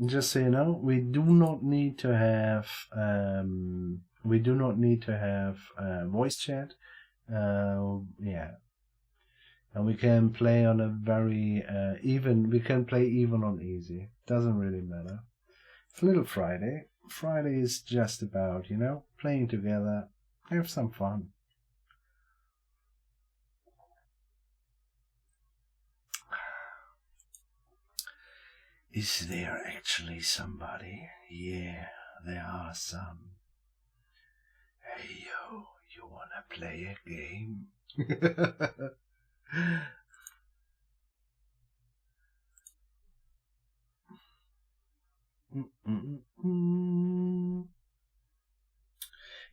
just so you know, we do not need to have voice chat. Yeah, and we can play on a very even. We can play even on easy. Doesn't really matter. It's Little Friday. Friday is just about, playing together, have some fun. Is there actually somebody? Yeah, there are some. Hey yo, you wanna play a game?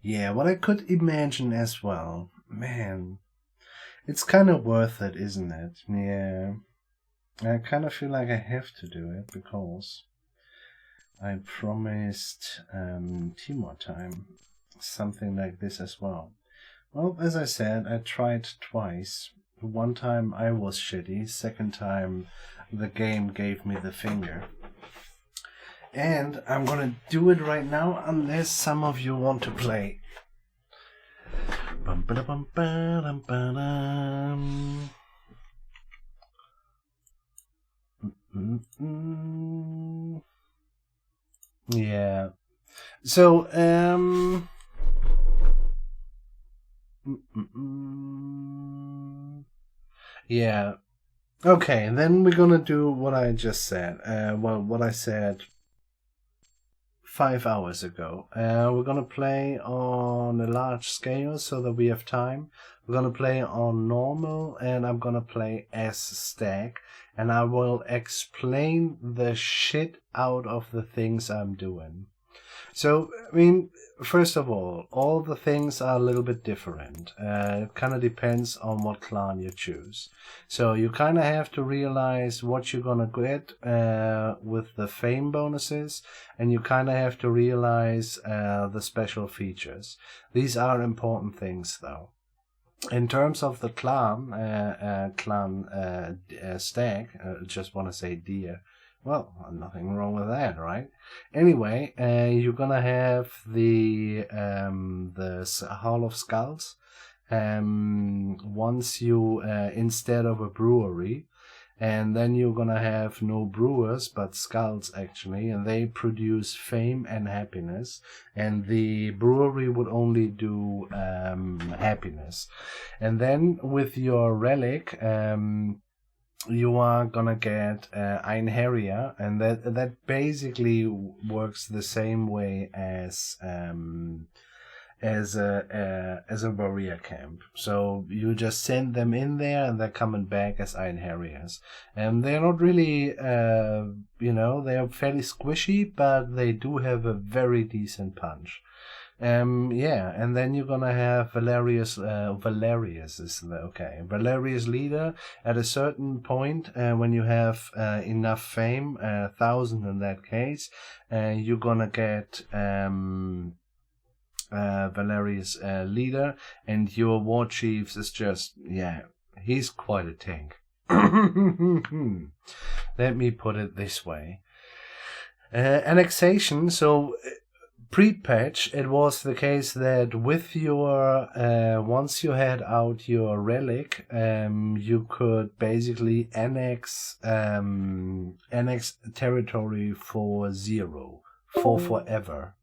Yeah, what I could imagine as well. Man, it's kind of worth it, isn't it? Yeah. I kind of feel like I have to do it because I promised Timor time something like this as well. Well, as I said, I tried twice. One time I was shitty, second time the game gave me the finger. And I'm gonna do it right now unless some of you want to play. Yeah. So, yeah. Okay, then we're gonna do what I just said. What I said 5 hours ago. We're gonna play on a large scale so that we have time. We're gonna play on normal, and I'm gonna play as Stag, and I will explain the shit out of the things I'm doing. So, I mean, first of all the things are a little bit different. It kind of depends on what clan you choose. So you kind of have to realize what you're gonna get with the fame bonuses, and you kind of have to realize the special features. These are important things, though. In terms of the clan Stag, just want to say deer. Well, nothing wrong with that, right? Anyway, you're gonna have the Hall of Skulls. Once you instead of a brewery, and then you're gonna have no brewers but skulls actually, and they produce fame and happiness. And the brewery would only do happiness. And then with your relic, you are gonna get Ein Harrier, and that basically works the same way as a warrior camp. So you just send them in there, and they're coming back as Ein Harriers. And they're not really, they're fairly squishy, but they do have a very decent punch. And then you're gonna have Valerius leader. At a certain point, when you have enough fame, 1,000 in that case, you're gonna get Valerius leader, and your war chiefs is just, he's quite a tank. Let me put it this way. Annexation, so pre-patch, it was the case that with your once you had out your relic, you could basically annex territory for 0 for forever.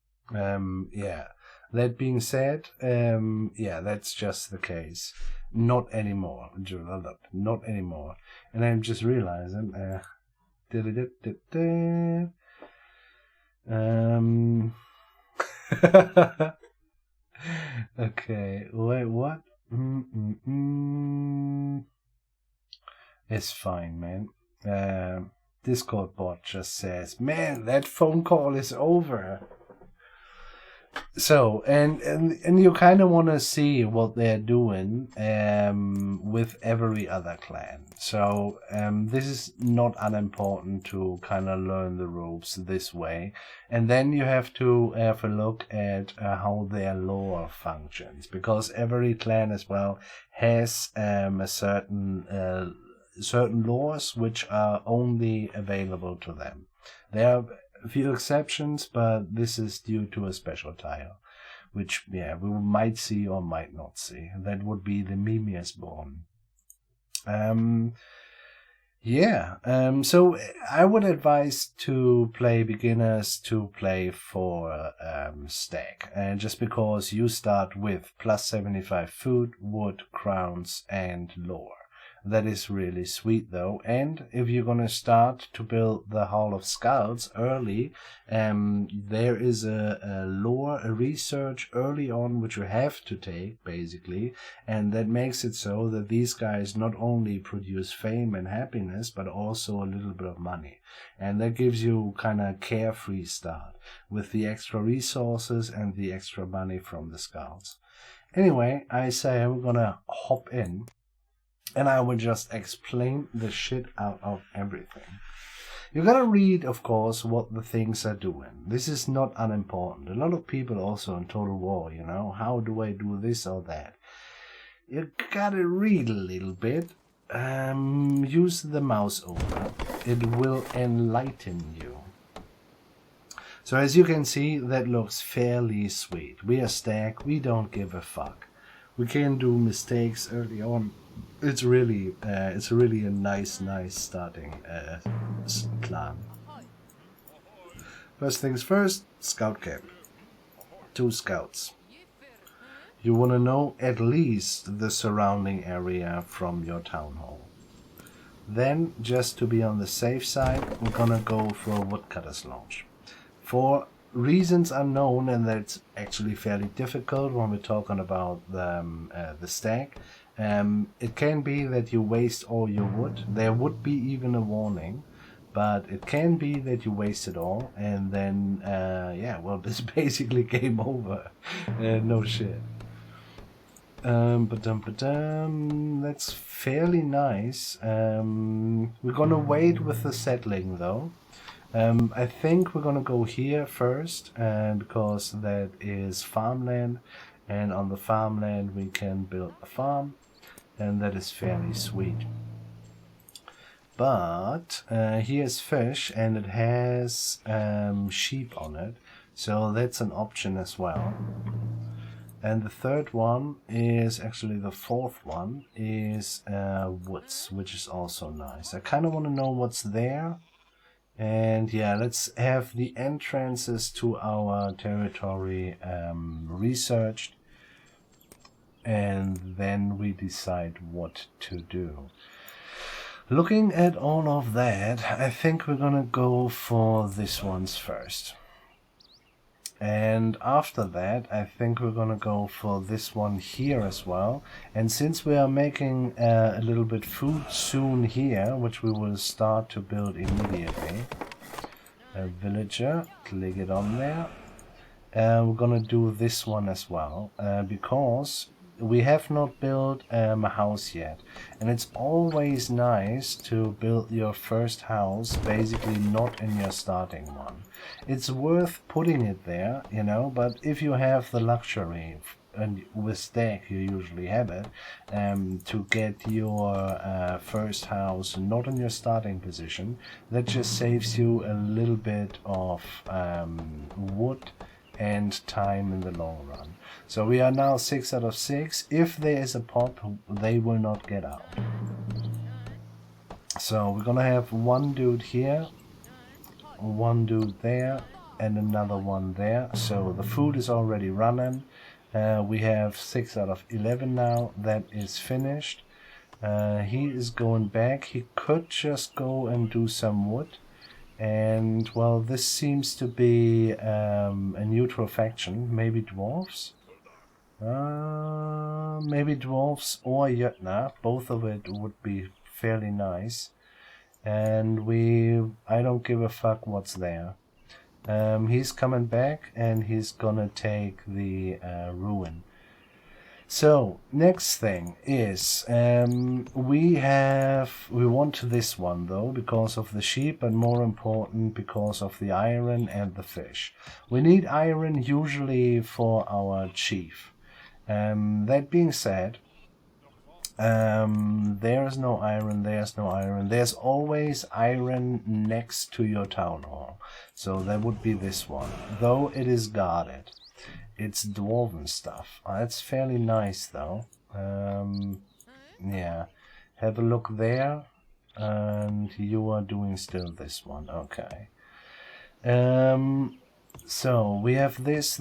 That being said, that's just the case. Not anymore. Not anymore. And I'm just realizing okay, wait, what? It's fine, man. Discord bot just says, man, that phone call is over. So, and you kind of want to see what they're doing with every other clan. So this is not unimportant to kind of learn the ropes this way. And then you have to have a look at how their lore functions, because every clan as well has a certain lores which are only available to them. They are a few exceptions, but this is due to a special tile, which, yeah, we might see or might not see. That would be the Mimiasborn. So I would advise to play beginners to play for Stag, and just because you start with plus 75 food, wood, crowns, and lore. That is really sweet though, and if you're gonna start to build the Hall of Scouts early, there is a lore, a research early on which you have to take basically, and that makes it so that these guys not only produce fame and happiness, but also a little bit of money, and that gives you kind of carefree start with the extra resources and the extra money from the Scouts. Anyway, I say we're gonna hop in. And I will just explain the shit out of everything. You gotta read, of course, what the things are doing. This is not unimportant. A lot of people also in Total War, you know, how do I do this or that? You gotta read a little bit. Use the mouse over. It will enlighten you. So as you can see, that looks fairly sweet. We are Stag, we don't give a fuck. We can do mistakes early on. It's really a nice starting clan. First things first, scout camp. 2 scouts. You want to know at least the surrounding area from your town hall. Then, just to be on the safe side, we're gonna go for a woodcutter's launch. For reasons unknown, and that's actually fairly difficult when we're talking about the Stag. It can be that you waste all your wood. There would be even a warning, but it can be that you waste it all, and then, this is basically game over. No shit. That's fairly nice. We're gonna wait with the settling, though. I think we're gonna go here first, because that is farmland, and on the farmland we can build a farm. And that is fairly sweet. But here's fish, and it has sheep on it, so that's an option as well. And the third one is actually the fourth one is woods, which is also nice. I kind of want to know what's there. And yeah, let's have the entrances to our territory researched. And then we decide what to do. Looking at all of that, I think we're gonna go for this one's first. And after that, I think we're gonna go for this one here as well. And since we are making a little bit food soon here, which we will start to build immediately. A villager, click it on there. We're gonna do this one as well, because we have not built a house yet, and it's always nice to build your first house basically not in your starting one. It's worth putting it there, you know, but if you have the luxury, and with Stag you usually have it, to get your first house not in your starting position, that just saves you a little bit of wood and time in the long run. So we are now 6 out of 6. If there is a pop, they will not get out. So we're gonna have one dude here, one dude there, and another one there. So the food is already running. We have 6 out of 11 now. That is finished. He is going back. He could just go and do some wood. And, well, this seems to be a neutral faction. Maybe dwarves? Maybe dwarves or Jötnar. Both of it would be fairly nice. And I don't give a fuck what's there. He's coming back, and he's gonna take the ruin. So, next thing is, we want this one though, because of the sheep, but more important, because of the iron and the fish. We need iron usually for our chief. That being said, There's no iron, there's no iron. There's always iron next to your town hall. So that would be this one. Though it is guarded. It's dwarven stuff. It's fairly nice though. Yeah. Have a look there. And you are doing still this one. Okay. So we have this.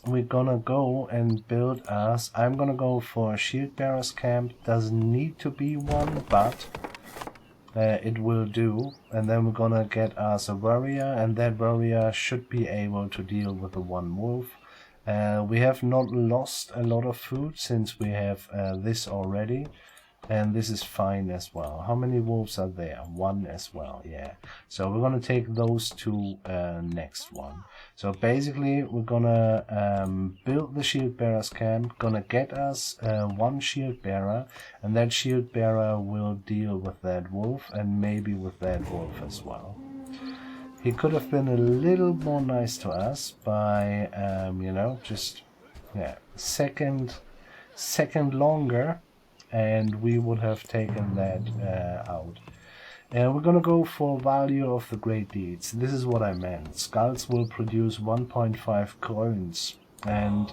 We're gonna go and build us. I'm gonna go for a shield bearer's camp. Doesn't need to be one, but it will do. And then we're gonna get us a warrior, and that warrior should be able to deal with the one wolf. We have not lost a lot of food since we have this already. And this is fine as well. How many wolves are there? One as well, yeah. So we're going to take those two next one. So basically we're going to build the shield bearer's camp. Going to get us one shield bearer. And that shield bearer will deal with that wolf and maybe with that wolf as well. He could have been a little more nice to us by, you know, just, yeah, second longer. And we would have taken that out. And we're gonna go for value of the great deeds. This is what I meant. Skulls will produce 1.5 coins, and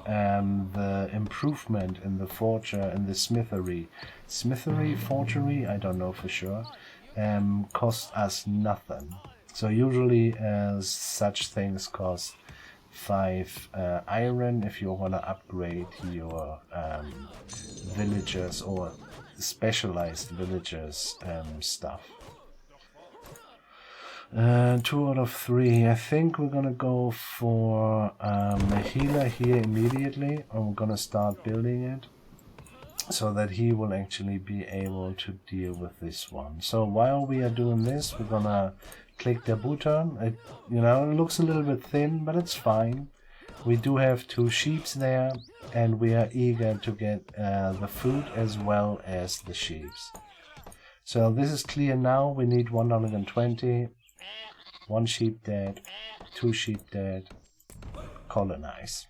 the improvement in the forger and the smithery, forgery, I don't know for sure, cost us nothing. So usually such things cost 5 iron if you want to upgrade your villagers or specialized villagers stuff. 2 out of 3. I think we're gonna go for a healer here immediately, and we're gonna start building it so that he will actually be able to deal with this one. So while we are doing this, we're gonna click the button. It, you know, it looks a little bit thin, but it's fine. We do have 2 sheeps there, and we are eager to get the food as well as the sheeps. So this is clear now. We need 120. 1 sheep dead, 2 sheep dead. Colonize.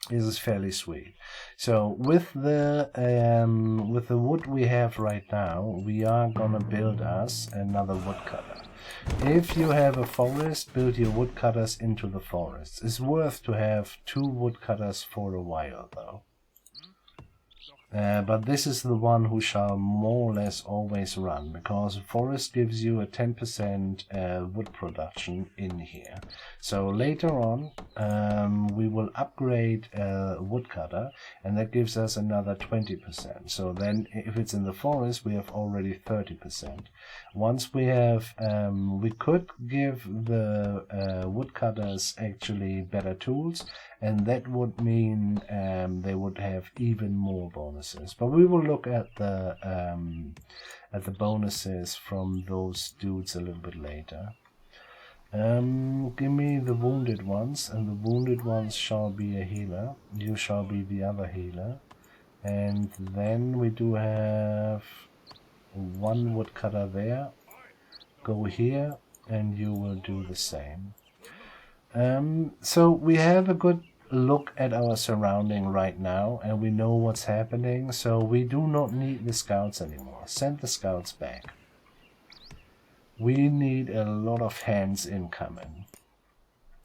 This is fairly sweet. So with the wood we have right now, we are gonna build us another woodcutter. If you have a forest, build your woodcutters into the forest. It's worth to have 2 woodcutters for a while though. But this is the one who shall more or less always run, because forest gives you a 10% wood production in here. So later on we will upgrade a woodcutter, and that gives us another 20%. So then if it's in the forest, we have already 30%. Once we have, we could give the woodcutters actually better tools, and that would mean they would have even more bonuses. But we will look at the bonuses from those dudes a little bit later. Give me the wounded ones, and the wounded ones shall be a healer. You shall be the other healer. And then we do have 1 woodcutter there. Go here, and you will do the same. So we have a good look at our surrounding right now, and we know what's happening, so we do not need the scouts anymore. Send the scouts back. We need a lot of hands incoming.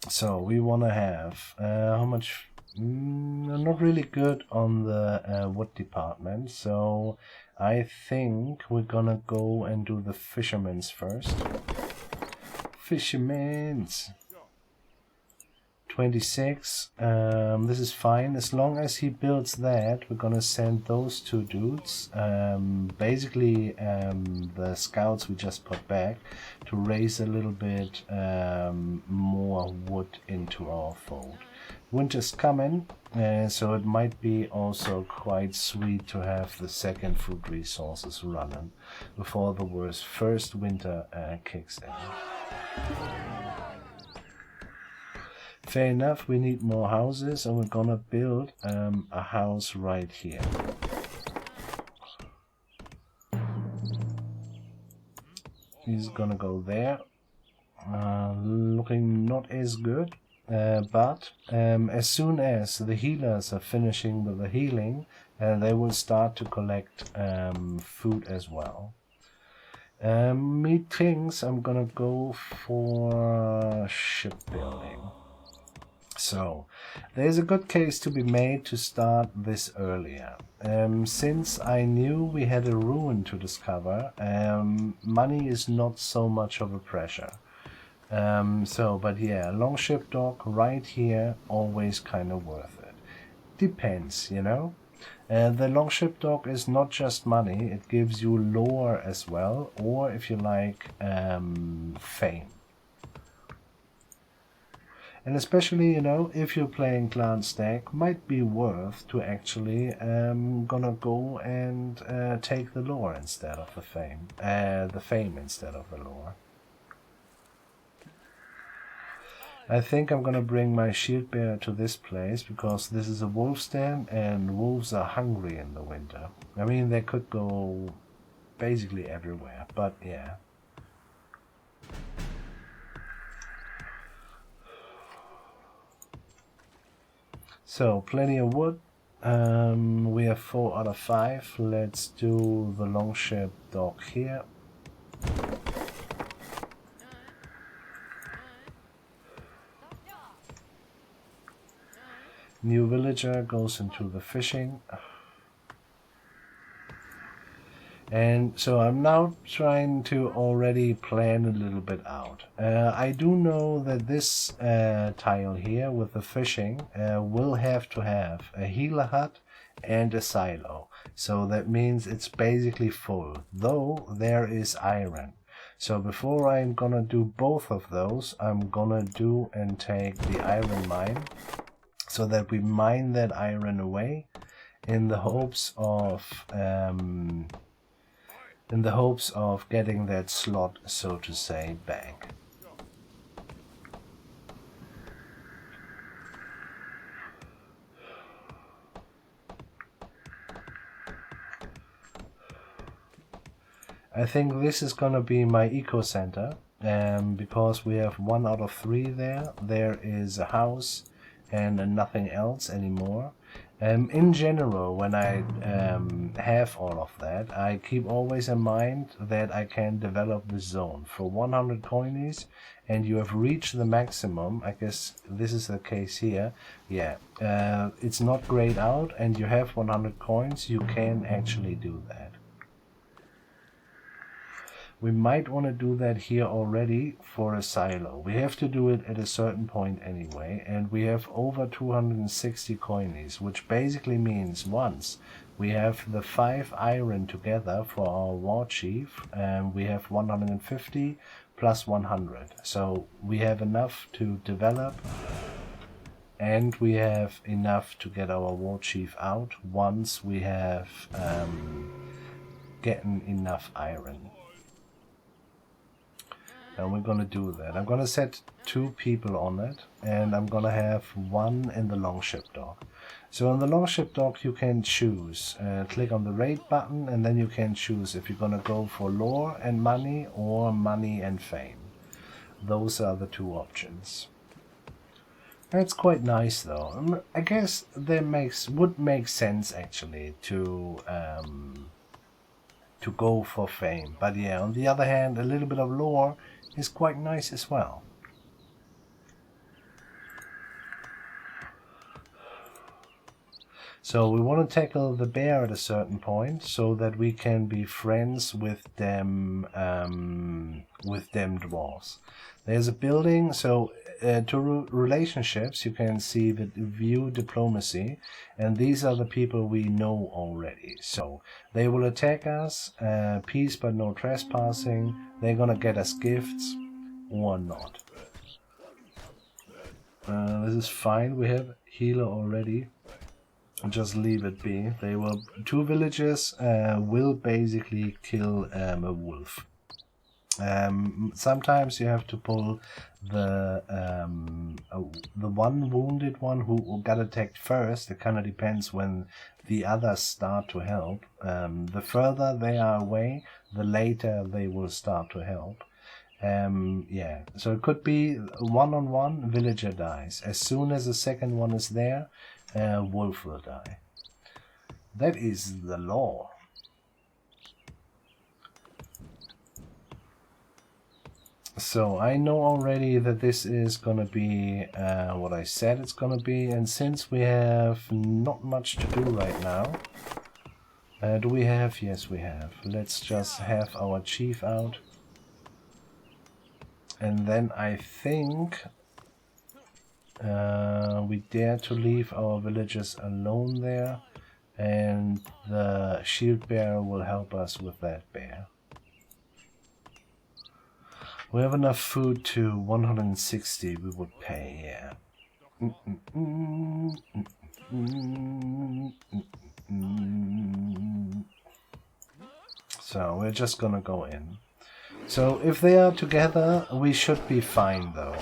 So we want to have how much? Not really good on the wood department, so I think we're gonna go and do the fishermen's first. Fishermen's 26. This is fine as long as he builds that. We're gonna send those 2 dudes, basically the scouts we just put back, to raise a little bit more wood into our fold. Winter's coming, so it might be also quite sweet to have the second food resources running before the first winter kicks in. Fair enough, we need more houses, and we're gonna build a house right here. He's gonna go there. Looking not as good, but as soon as the healers are finishing with the healing, and they will start to collect food as well. Methinks I'm gonna go for shipbuilding. So, there's a good case to be made to start this earlier. Since I knew we had a ruin to discover, money is not so much of a pressure. But yeah, longship dock right here, always kind of worth it. Depends, you know? The longship dock is not just money, it gives you lore as well, or if you like, fame. And especially, you know, if you're playing Clan Stag, might be worth to actually gonna go and take the lore instead of the fame. The fame instead of the lore. I think I'm gonna bring my shield bearer to this place because this is a wolf den and wolves are hungry in the winter. I mean, they could go basically everywhere, but yeah. So, plenty of wood. We have 4 out of 5. Let's do the longship dock here. New villager goes into the fishing. And so I'm now trying to already plan a little bit out. I do know that this tile here with the fishing will have to have a healer hut and a silo. So that means it's basically full, though there is iron. So before I'm gonna do both of those, I'm gonna do and take the iron mine so that we mine that iron away in the hopes of getting that slot, so to say, back. I think this is gonna be my eco center, because we have 1 out of 3 there. There is a house and nothing else anymore. In general, when I have all of that, I keep always in mind that I can develop the zone for 100 coinies, and you have reached the maximum. I guess this is the case here. Yeah, it's not grayed out, and you have 100 coins. You can actually do that. We might want to do that here already for a silo. We have to do it at a certain point anyway, and we have over 260 coinies, which basically means once we have the 5 iron together for our war chief, we have 150 plus 100. So we have enough to develop, and we have enough to get our war chief out once we have gotten enough iron. And we're gonna do that. I'm gonna set 2 people on it, and I'm gonna have 1 in the longship dock. So on the longship dock you can choose. Click on the raid button, and then you can choose if you're gonna go for lore and money or money and fame. Those are the 2 options. It's quite nice though. I guess that would make sense actually to go for fame. But yeah, on the other hand, a little bit of lore is quite nice as well. So we want to tackle the bear at a certain point so that we can be friends with them dwarves. There's a building, so to relationships you can see the view diplomacy, and these are the people we know already. So they will attack us, peace but no trespassing. They're gonna get us gifts or not. This is fine, we have healer already. Just leave it be. They will 2 villages will basically kill a wolf. Sometimes you have to pull the one wounded one who got attacked first. It kind of depends when the others start to help. The further they are away, the later they will start to help. Yeah, so it could be 1-on-1, villager dies. As soon as the second one is there, wolf will die. That is the law. So I know already that this is gonna be what I said it's gonna be, and since we have not much to do right now, do we have? Yes, we have. Let's just have our chief out, and then I think we dare to leave our villagers alone there, and the shield bearer will help us with that bear. We have enough food to 160 we would pay, yeah. So we're just gonna go in. So if they are together, we should be fine though.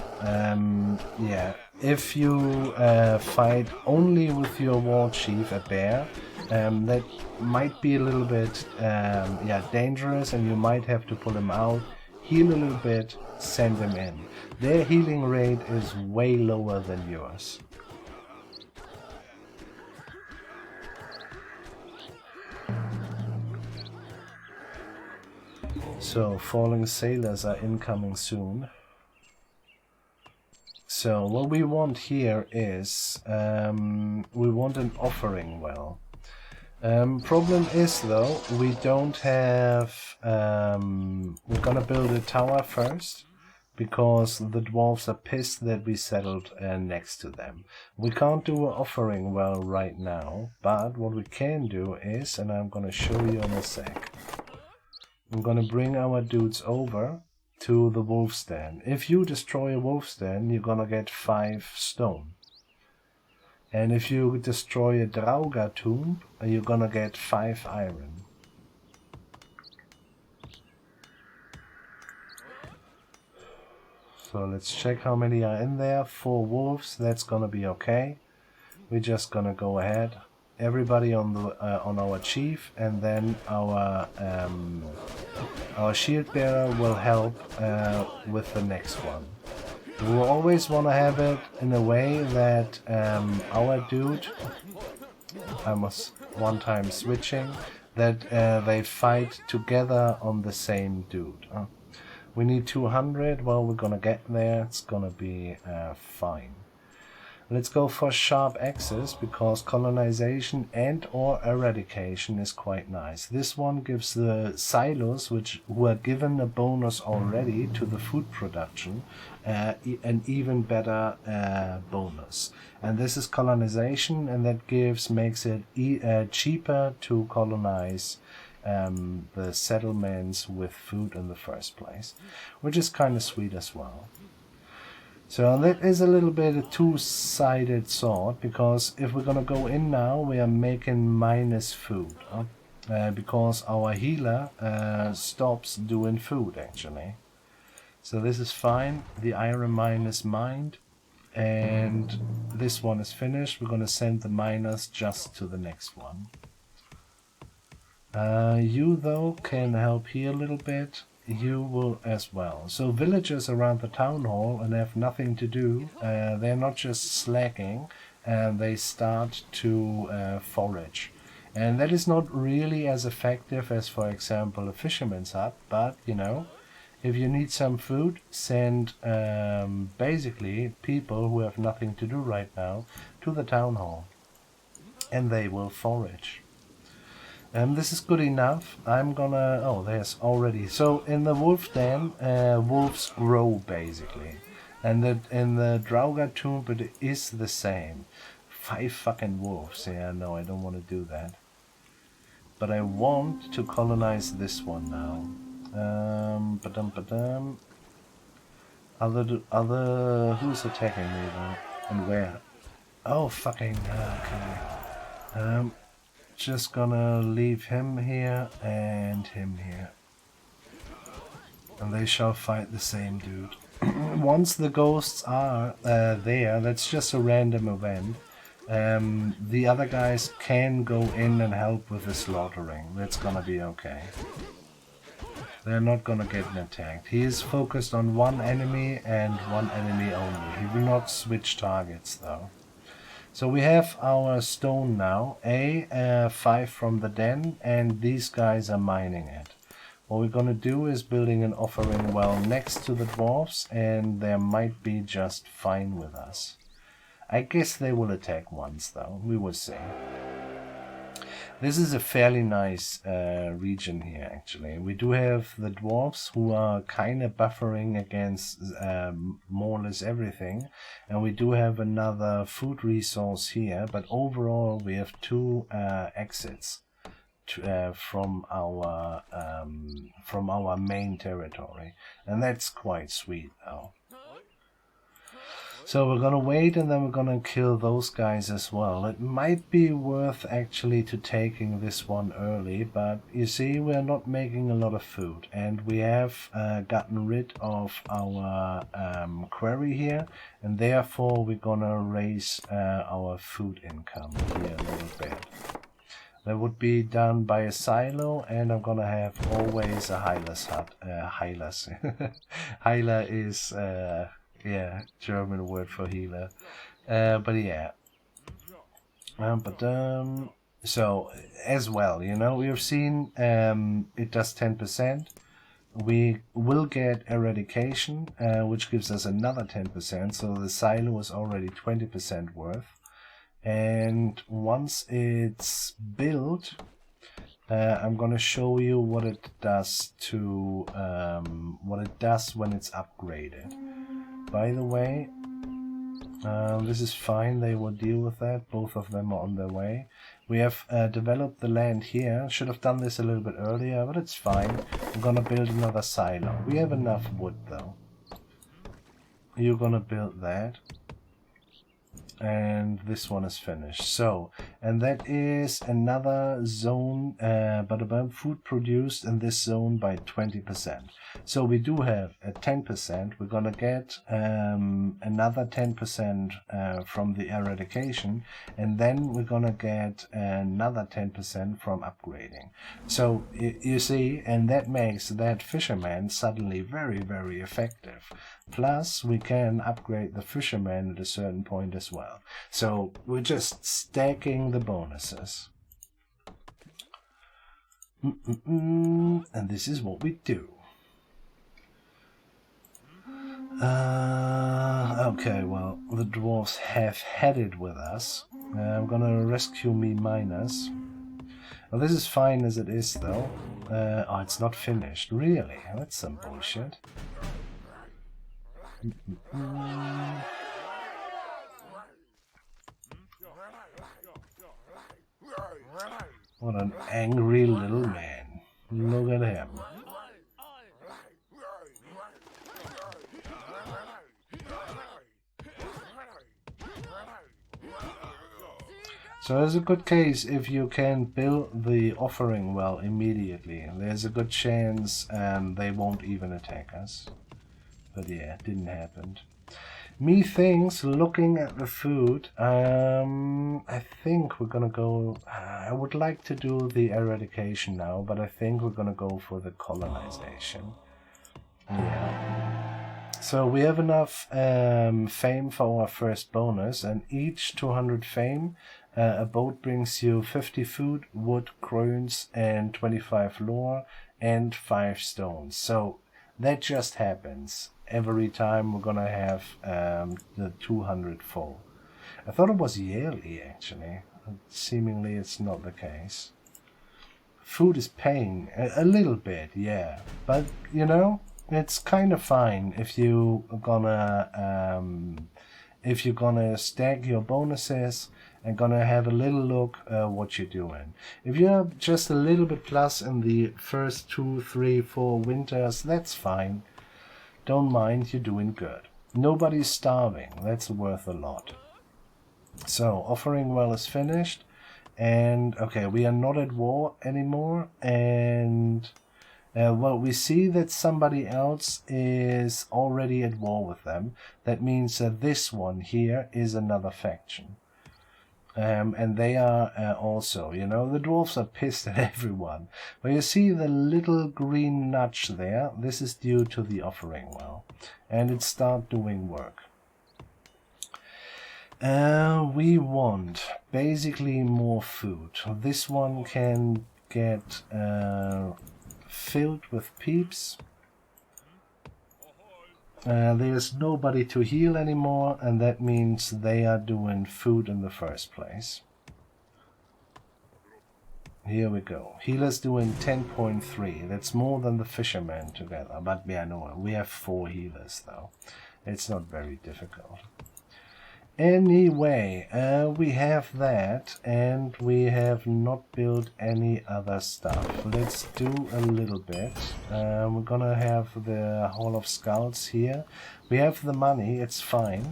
Yeah, if you fight only with your war chief, a bear, that might be a little bit yeah, dangerous, and you might have to pull him out, heal a little bit, send him in. Their healing rate is way lower than yours. So, falling sailors are incoming soon. So, what we want here is, we want an offering well. Problem is though, we don't have, we're gonna build a tower first, because the dwarves are pissed that we settled next to them. We can't do an offering well right now, but what we can do is, and I'm gonna show you in a sec, I'm gonna bring our dudes over to the wolf's den. If you destroy a wolf's den, you're gonna get 5 stone. And if you destroy a Draugr tomb, you're gonna get 5 iron. So let's check how many are in there. 4 wolves, that's gonna be okay. We're just gonna go ahead. Everybody on the on our chief, and then our shield bearer will help with the next one. We always want to have it in a way that our dude, I was one time switching, that they fight together on the same dude. We need 200, well, we're gonna get there, it's gonna be fine. Let's go for sharp axes, because colonization and or eradication is quite nice. This one gives the silos, which were given a bonus already to the food production, an even better bonus. And this is colonization, and that makes it cheaper to colonize the settlements with food in the first place, which is kind of sweet as well. So that is a little bit a two-sided sword, because if we're gonna go in now, we are making minus food, because our healer stops doing food actually. So this is fine. The iron mine is mined, and this one is finished. We're gonna send the miners just to the next one. You though can help here a little bit. You will as well. So villagers around the town hall and have nothing to do, they're not just slacking, and they start to forage. And that is not really as effective as, for example, a fisherman's hut, but you know, if you need some food, send basically people who have nothing to do right now to the town hall, and they will forage. This is good enough. I'm gonna... oh, there's already... so in the wolf den, wolves grow basically. And in the Draugr tomb it is the same. 5 fucking wolves. Yeah, no, I don't want to do that. But I want to colonize this one now. Who's attacking me though? And where? Oh, fucking... okay. Just gonna leave him here and him here, and they shall fight the same dude. Once the ghosts are there, that's just a random event. The other guys can go in and help with the slaughtering. That's gonna be okay. They're not gonna get attacked. He is focused on one enemy and one enemy only. He will not switch targets though. So we have our stone now, 5 from the den, and these guys are mining it. What we're gonna do is building an offering well next to the dwarves, and they might be just fine with us. I guess they will attack once though, we will see. This is a fairly nice region here actually. We do have the dwarves who are kind of buffering against more or less everything, and we do have another food resource here, but overall we have 2 exits from our main territory, and that's quite sweet though. So we're gonna wait, and then we're gonna kill those guys as well. It might be worth actually to taking this one early, but you see we're not making a lot of food, and we have gotten rid of our quarry here, and therefore we're gonna raise our food income here a little bit. That would be done by a silo, and I'm gonna have always a Heiler's hut. Heilers. Heiler is yeah, German word for healer. But yeah. So as well, you know, we have seen it does 10%. We will get eradication, which gives us another 10%. So the silo is already 20% worth. And once it's built, I'm gonna show you what it does to when it's upgraded. By the way, this is fine, they will deal with that, both of them are on their way. We have developed the land here, should have done this a little bit earlier, but it's fine. I'm gonna build another silo. We have enough wood though. You're gonna build that. And this one is finished. So, and that is another zone, but about food produced in this zone by 20%. So we do have a 10%. We're gonna get another 10% from the eradication, and then we're gonna get another 10% from upgrading. So you see, and that makes that fisherman suddenly very, very effective. Plus, we can upgrade the fisherman at a certain point as well. So we're just stacking the bonuses. And this is what we do. Okay, well, the dwarves have headed with us. I'm gonna rescue me miners. Well, this is fine as it is, though. Oh, it's not finished. Really? That's some bullshit. What an angry little man. Look at him. So there's a good case if you can build the offering well immediately. There's a good chance they won't even attack us. But yeah, it didn't happen. Methinks, looking at the food, I think we're gonna go... I would like to do the eradication now, but I think we're gonna go for the colonization. Yeah. So we have enough fame for our first bonus, and each 200 fame, a boat brings you 50 food, wood, crones, and 25 lore, and 5 stones. So that just happens. Every time we're gonna have the 200 full. I thought it was yearly actually. Seemingly it's not the case. Food is paying a little bit, yeah. But you know, it's kind of fine if you're gonna stack your bonuses and gonna have a little look what you're doing. If you're just a little bit plus in the first 2, 3, 4 winters, that's fine. Don't mind, you're doing good. Nobody's starving, that's worth a lot. So, offering well is finished, and okay, we are not at war anymore, and well, we see that somebody else is already at war with them. That means that this one here is another faction. And they are also, you know, the dwarves are pissed at everyone. But you see the little green notch there? This is due to the offering well. And it start doing work. We want basically more food. This one can get filled with peeps. There's nobody to heal anymore, and that means they are doing food in the first place. Here we go. Healers doing 10.3. That's more than the fishermen together. But yeah, no, we have 4 healers though. It's not very difficult. Anyway, we have that, and we have not built any other stuff. Let's do a little bit. We're gonna have the Hall of Scouts here. We have the money, it's fine.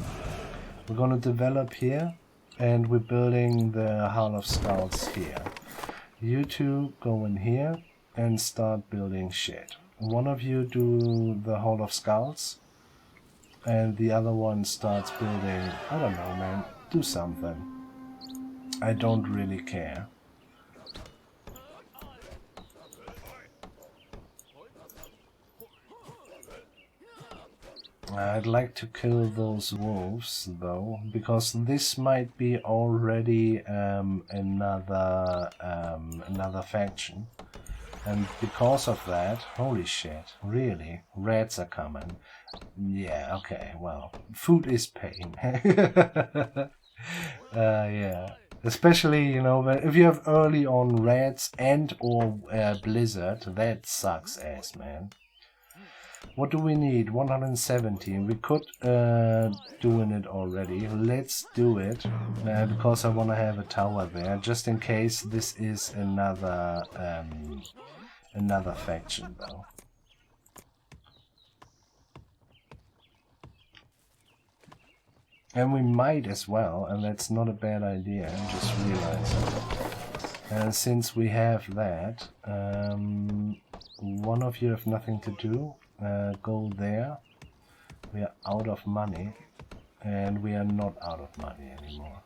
We're gonna develop here, and we're building the Hall of Scouts here. You two go in here and start building shit. One of you do the Hall of Scouts, and the other one starts building, I don't know, man, do something. I don't really care. I'd like to kill those wolves though, because this might be already another faction. And because of that, holy shit, really, rats are coming. Yeah, okay, well, food is pain. Yeah, especially, you know, if you have early on rats and or blizzard, that sucks ass, man. What do we need? 170. We could doing it already. Let's do it because I want to have a tower there, just in case this is another faction, though. And we might as well, and that's not a bad idea. I just realized it. And since we have that, one of you have nothing to do. Go there. We are out of money, and we are not out of money anymore.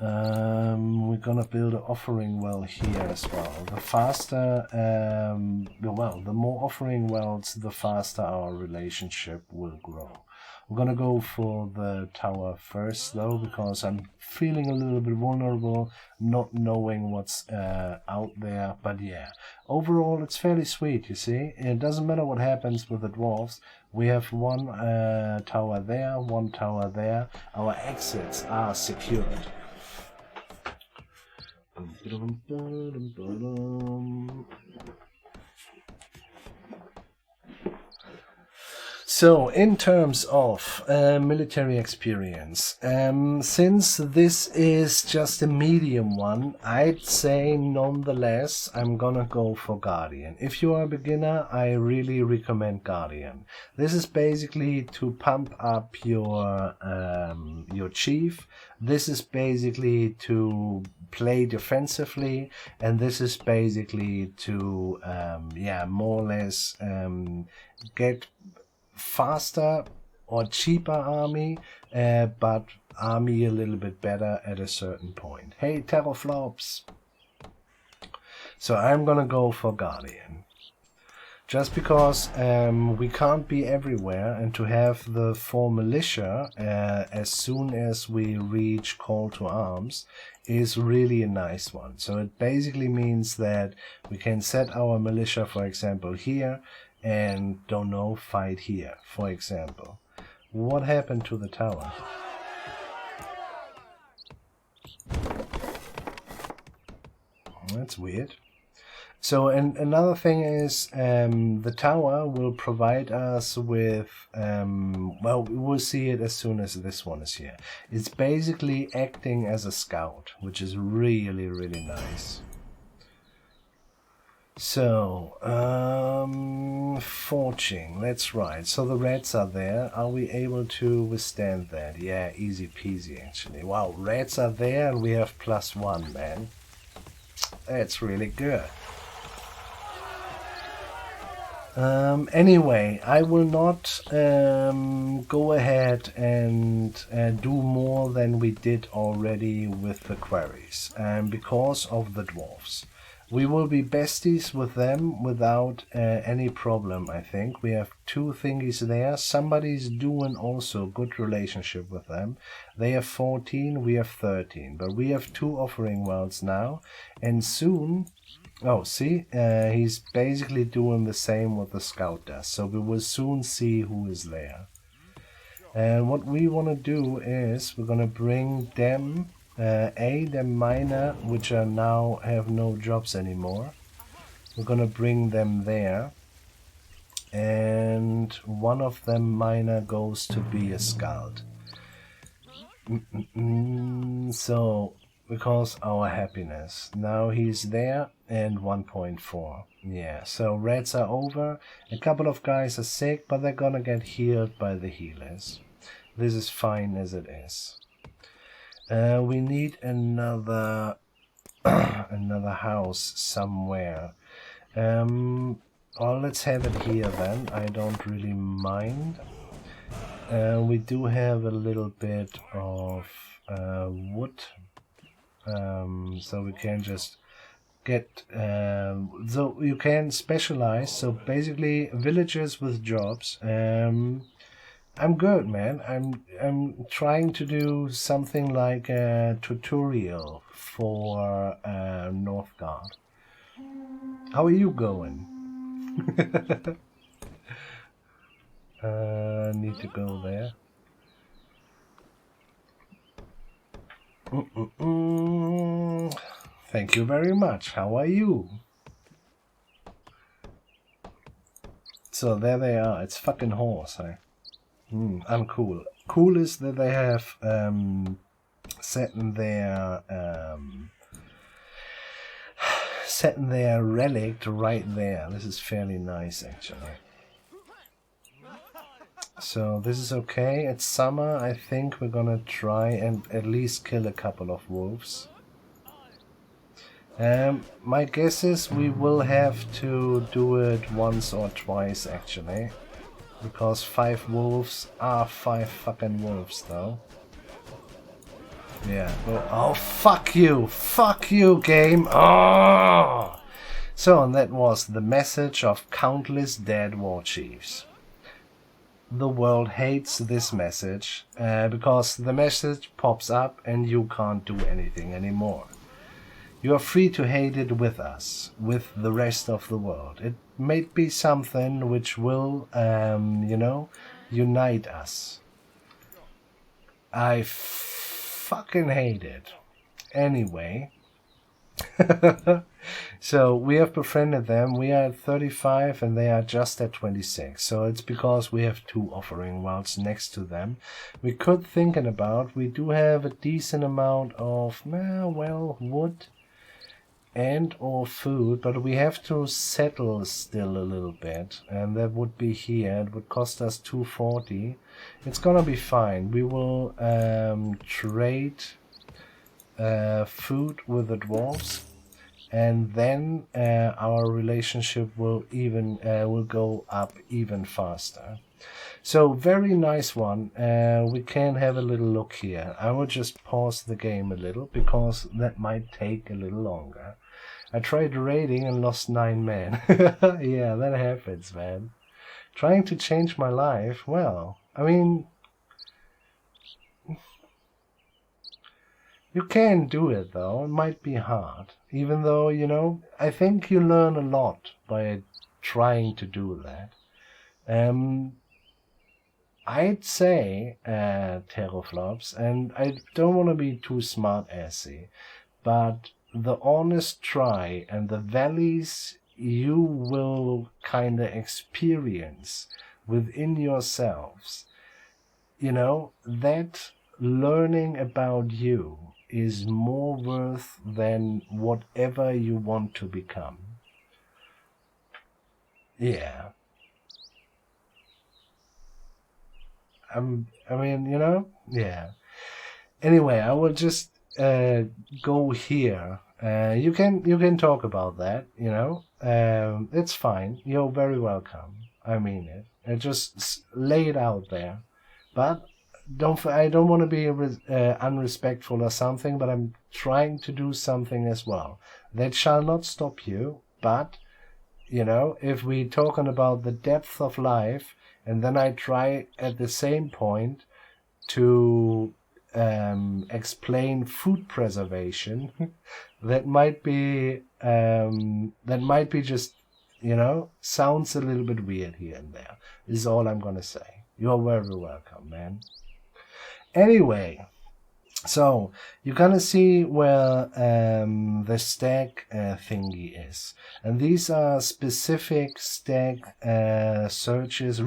We're gonna build an offering well here as well. The faster, well, the more offering wells, the faster our relationship will grow. We're gonna go for the tower first though, because I'm feeling a little bit vulnerable, not knowing what's out there. But yeah, overall it's fairly sweet, you see. It doesn't matter what happens with the dwarves. We have one tower there, one tower there. Our exits are secured. So, in terms of military experience, since this is just a medium one, I'd say nonetheless I'm gonna go for Guardian. If you are a beginner, I really recommend Guardian. This is basically to pump up your chief. This is basically to play defensively, and this is basically to yeah, more or less get faster or cheaper army, but army a little bit better at a certain point. Hey, terraflops! So I'm gonna go for Guardian. Just because we can't be everywhere, and to have the 4 militia as soon as we reach call to arms is really a nice one. So it basically means that we can set our militia, for example, here, and don't know, fight here, for example. What happened to the tower? That's weird. So, and another thing is the tower will provide us with, well, we will see it as soon as this one is here. It's basically acting as a scout, which is really, really nice. So, forging, that's right. So the rats are there. Are we able to withstand that? Yeah, easy peasy actually. Wow, rats are there and we have +1, man. That's really good. Anyway, I will not go ahead and do more than we did already with the quarries, because of the dwarves. We will be besties with them without any problem, I think. We have 2 thingies there. Somebody's doing also good relationship with them. They have 14, we have 13. But we have 2 offering worlds now. And soon... Oh, see? He's basically doing the same what the scout does. So we will soon see who is there. And what we want to do is we're going to bring them... the miner, which are now have no jobs anymore. We're gonna bring them there, and one of them miner goes to be a scout. So, because our happiness. Now he's there, and 1.4. Yeah, so reds are over. A couple of guys are sick, but they're gonna get healed by the healers. This is fine as it is. We need another another house somewhere. Well, let's have it here then. I don't really mind. We do have a little bit of wood, so we can just get. So you can specialize. So basically, villagers with jobs. I'm good, man. I'm trying to do something like a tutorial for Northgard. How are you going? Need to go there. Thank you very much. How are you? So there they are. It's fucking horse, eh? I'm cool. Cool is that they have set in their relic right there. This is fairly nice, actually. So this is okay. It's summer. I think we're gonna try and at least kill a couple of wolves. My guess is we will have to do it once or twice, actually. Because 5 wolves are 5 fucking wolves, though. Yeah. Oh, fuck you! Fuck you, game! Oh! So, and that was the message of countless dead war chiefs. The world hates this message, because the message pops up and you can't do anything anymore. You are free to hate it with us, with the rest of the world. It may be something which will, unite us. I fucking hate it. Anyway. So, we have befriended them. We are at 35 and they are just at 26. So, it's because we have 2 offering worlds next to them. We could thinking about, we do have a decent amount of, wood and or food, but we have to settle still a little bit, and that would be here. It would cost us 240. It's gonna be fine. We will trade food with the dwarves, and then our relationship will go up even faster. So very nice one. We can have a little look here. I will just pause the game a little because that might take a little longer. I tried raiding and lost 9 men. Yeah, that happens, man. Trying to change my life, well, I mean, you can do it though. It might be hard. Even though, I think you learn a lot by trying to do that. I'd say, teraflops, and I don't want to be too smart-assy, but the honest try and the valleys you will kind of experience within yourselves, that learning about you is more worth than whatever you want to become. Yeah. Yeah. Anyway, I will just go here. You can talk about that, it's fine. You're very welcome. I mean it. I just lay it out there. But I don't want to be unrespectful or something, but I'm trying to do something as well. That shall not stop you, but, you know, if we're talking about the depth of life, and then I try at the same point to explain food preservation, that might be just, you know, sounds a little bit weird here and there, is all I'm gonna say. You're very welcome, man. Anyway, so you're gonna see where the stag thingy is, and these are specific stag researches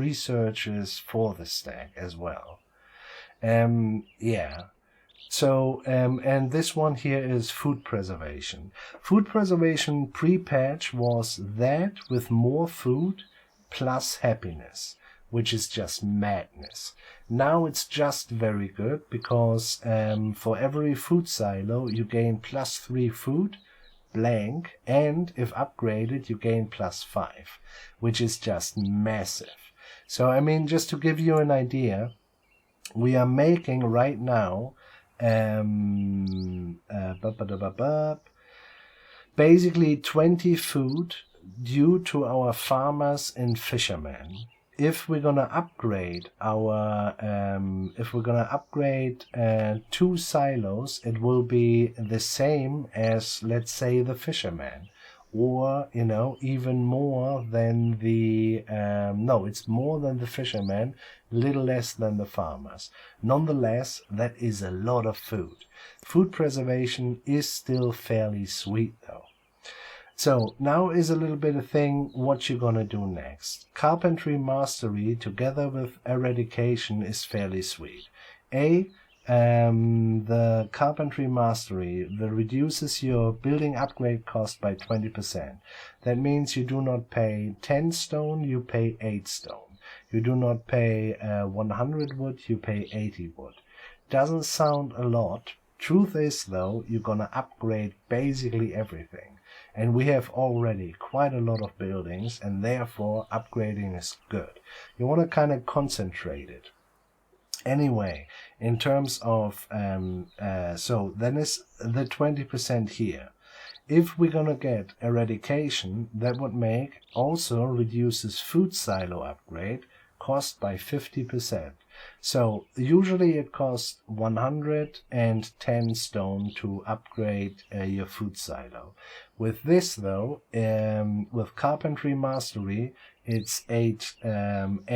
for the stag as well. Yeah. So, and this one here is food preservation. Food preservation pre-patch was that with more food plus happiness, which is just madness. Now it's just very good because for every food silo you gain +3 food, blank, and if upgraded you gain +5, which is just massive. So I mean, just to give you an idea, we are making right now basically 20 food due to our farmers and fishermen. If we're gonna upgrade our 2 silos, it will be the same as, let's say, the fisherman, or, you know, even more than the no, it's more than the fisherman, little less than the farmers. Nonetheless, that is a lot of food. Food preservation is still fairly sweet though. So now is a little bit of thing what you're gonna do next. Carpentry Mastery together with Eradication is fairly sweet. The Carpentry Mastery that reduces your building upgrade cost by 20%. That means you do not pay 10 stone, you pay 8 stone. You do not pay 100 wood, you pay 80 wood. Doesn't sound a lot. Truth is though, you're gonna upgrade basically everything. And we have already quite a lot of buildings, and therefore upgrading is good. You want to kind of concentrate it. Anyway, in terms of, so then is the 20% here. If we're gonna get Eradication, that would make also reduces food silo upgrade cost by 50%. So usually it costs 110 stone to upgrade your food silo. With this though, with Carpentry Mastery, it's 8 and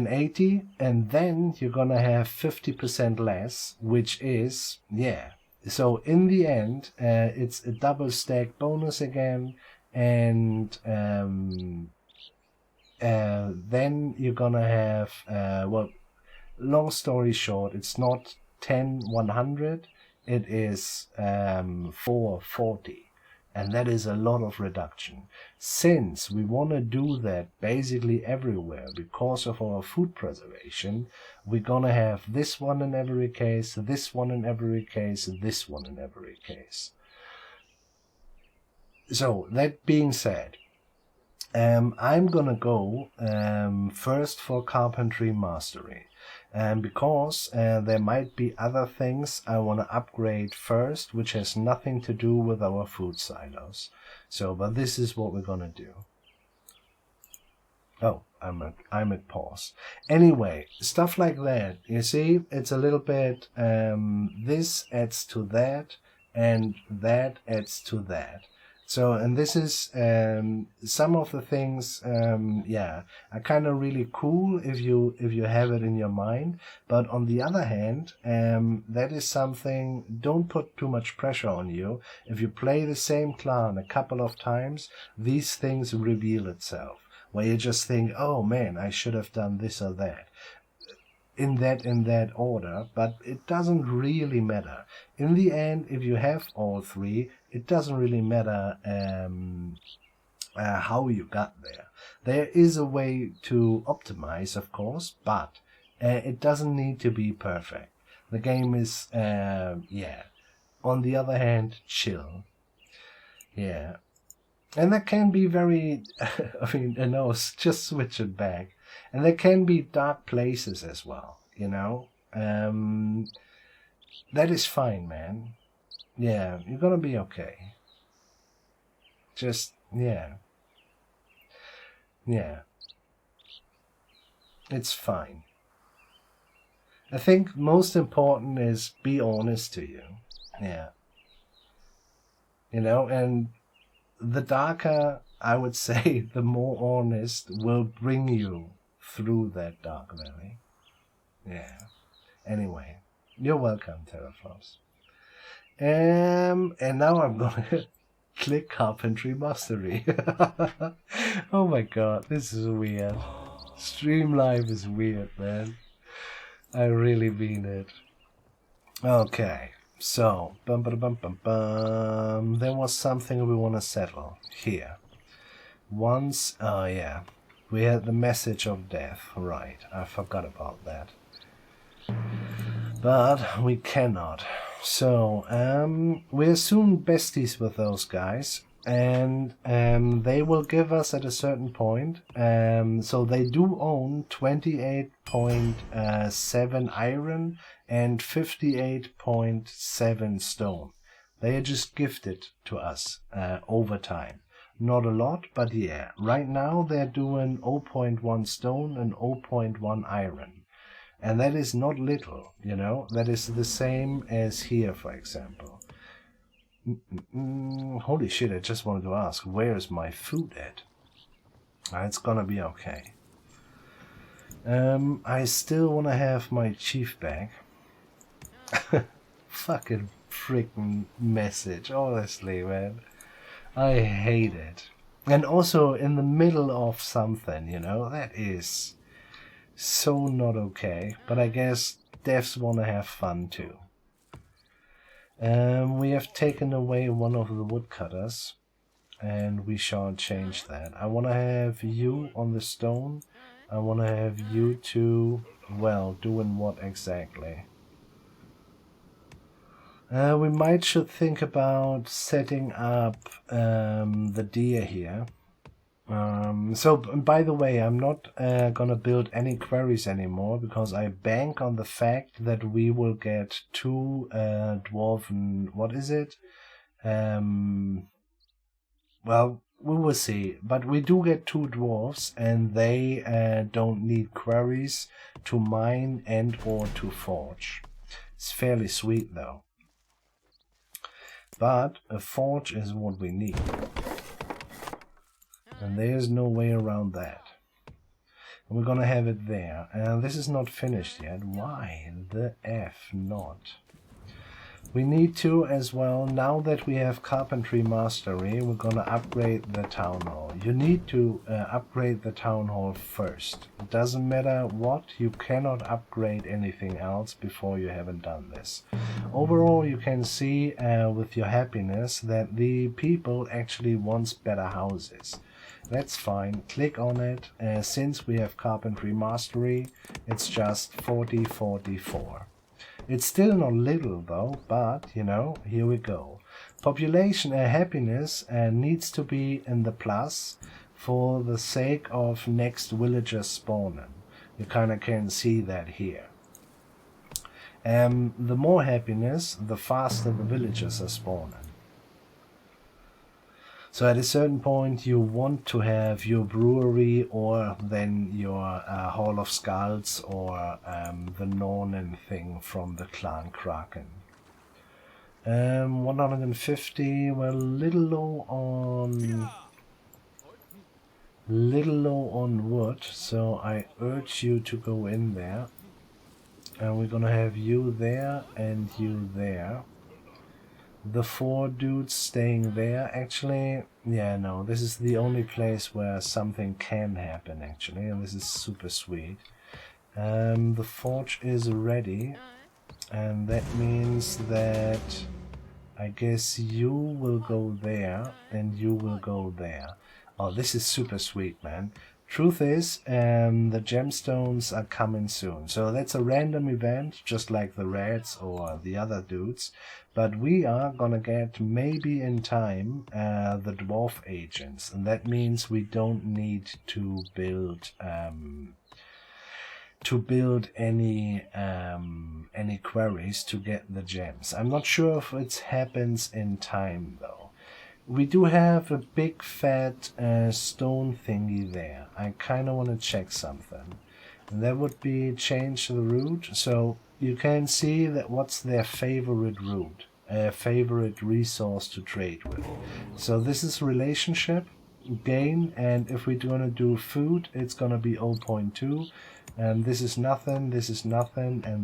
80, and then you're gonna have 50% less, which is, yeah. So in the end, it's a double stack bonus again, and then you're gonna have, well, long story short, it's not 10/100, it is 4/40. And that is a lot of reduction. Since we want to do that basically everywhere because of our food preservation, we're going to have this one in every case, this one in every case, this one in every case. So, that being said, I'm going to go first for Carpentry Mastery. Because there might be other things I want to upgrade first, which has nothing to do with our food silos. So, but this is what we're gonna do. Oh, I'm at pause. Anyway, stuff like that. You see, it's a little bit. This adds to that, and that adds to that. So, and this is some of the things, yeah, are kind of really cool if you have it in your mind. But on the other hand, that is something, don't put too much pressure on you. If you play the same clan a couple of times, these things reveal itself. Where you just think, oh man, I should have done this or that. In that order, but it doesn't really matter. In the end, if you have all three, it doesn't really matter how you got there. There is a way to optimize, of course, but it doesn't need to be perfect. The game is, yeah. On the other hand, chill. Yeah. And that can be very, I mean, no, just switch it back. And there can be dark places as well, you know? That is fine, man. Yeah, you're gonna be okay. Just, yeah. Yeah. It's fine. I think most important is be honest to you. Yeah. You know, and the darker, I would say, the more honest will bring you through that dark valley. Yeah. Anyway, you're welcome, Terraflops. And now I'm gonna click Carpentry Mastery. Oh my god, this is weird. Stream Live is weird, man. I really mean it. Okay, so there was something we want to settle here. Once, oh yeah, we had the message of death, right? I forgot about that. But we cannot. So, we're soon besties with those guys, and they will give us at a certain point. So they do own 28.7 iron and 58.7 stone. They are just gifted to us over time. Not a lot, but yeah. Right now they're doing 0.1 stone and 0.1 iron. And that is not little, you know. That is the same as here, for example. Holy shit, I just wanted to ask, where is my food at? It's gonna be okay. I still want to have my chief bag. Fucking freaking message, honestly, man. I hate it. And also in the middle of something, you know, that is so not okay. But I guess devs want to have fun too. We have taken away one of the woodcutters, and we shall change that. I want to have you on the stone. I want to have you two, well, doing what exactly? We should think about setting up the deer here. So, by the way, I'm not gonna build any quarries anymore because I bank on the fact that we will get 2 dwarven. What is it? Well, we will see. But we do get 2 dwarves, and they don't need quarries to mine and or to forge. It's fairly sweet though. But a forge is what we need. And there's no way around that. And we're gonna have it there. And this is not finished yet. Why the F not? We need to as well, now that we have Carpentry Mastery, we're gonna upgrade the Town Hall. You need to upgrade the Town Hall first. It doesn't matter what, you cannot upgrade anything else before you haven't done this. Overall, you can see with your happiness that the people actually wants better houses. That's fine, click on it. Since we have Carpentry Mastery, it's just 40-44. It's still not little though, but you know, here we go. Population happiness needs to be in the plus for the sake of next villagers spawning. You kinda can see that here. The more happiness, the faster the villagers are spawning. So at a certain point you want to have your brewery or then your Hall of Skulls or the Nornen thing from the Clan Kraken. 150, well, little low on wood, so I urge you to go in there. And we're gonna have you there and you there. The 4 dudes staying there. Actually, yeah, no, this is the only place where something can happen, actually, and this is super sweet. The forge is ready, and that means that I guess you will go there, and you will go there. Oh, this is super sweet, man. Truth is, the gemstones are coming soon. So that's a random event, just like the reds or the other dudes. But we are gonna get, maybe in time, the dwarf agents. And that means we don't need to build any quarries to get the gems. I'm not sure if it happens in time though. We do have a big fat stone thingy there. I kind of want to check something. And that would be change the route. So you can see that what's their favorite route, favorite resource to trade with. So this is relationship, gain, and if we're going to do food, it's going to be 0.2. And this is nothing, and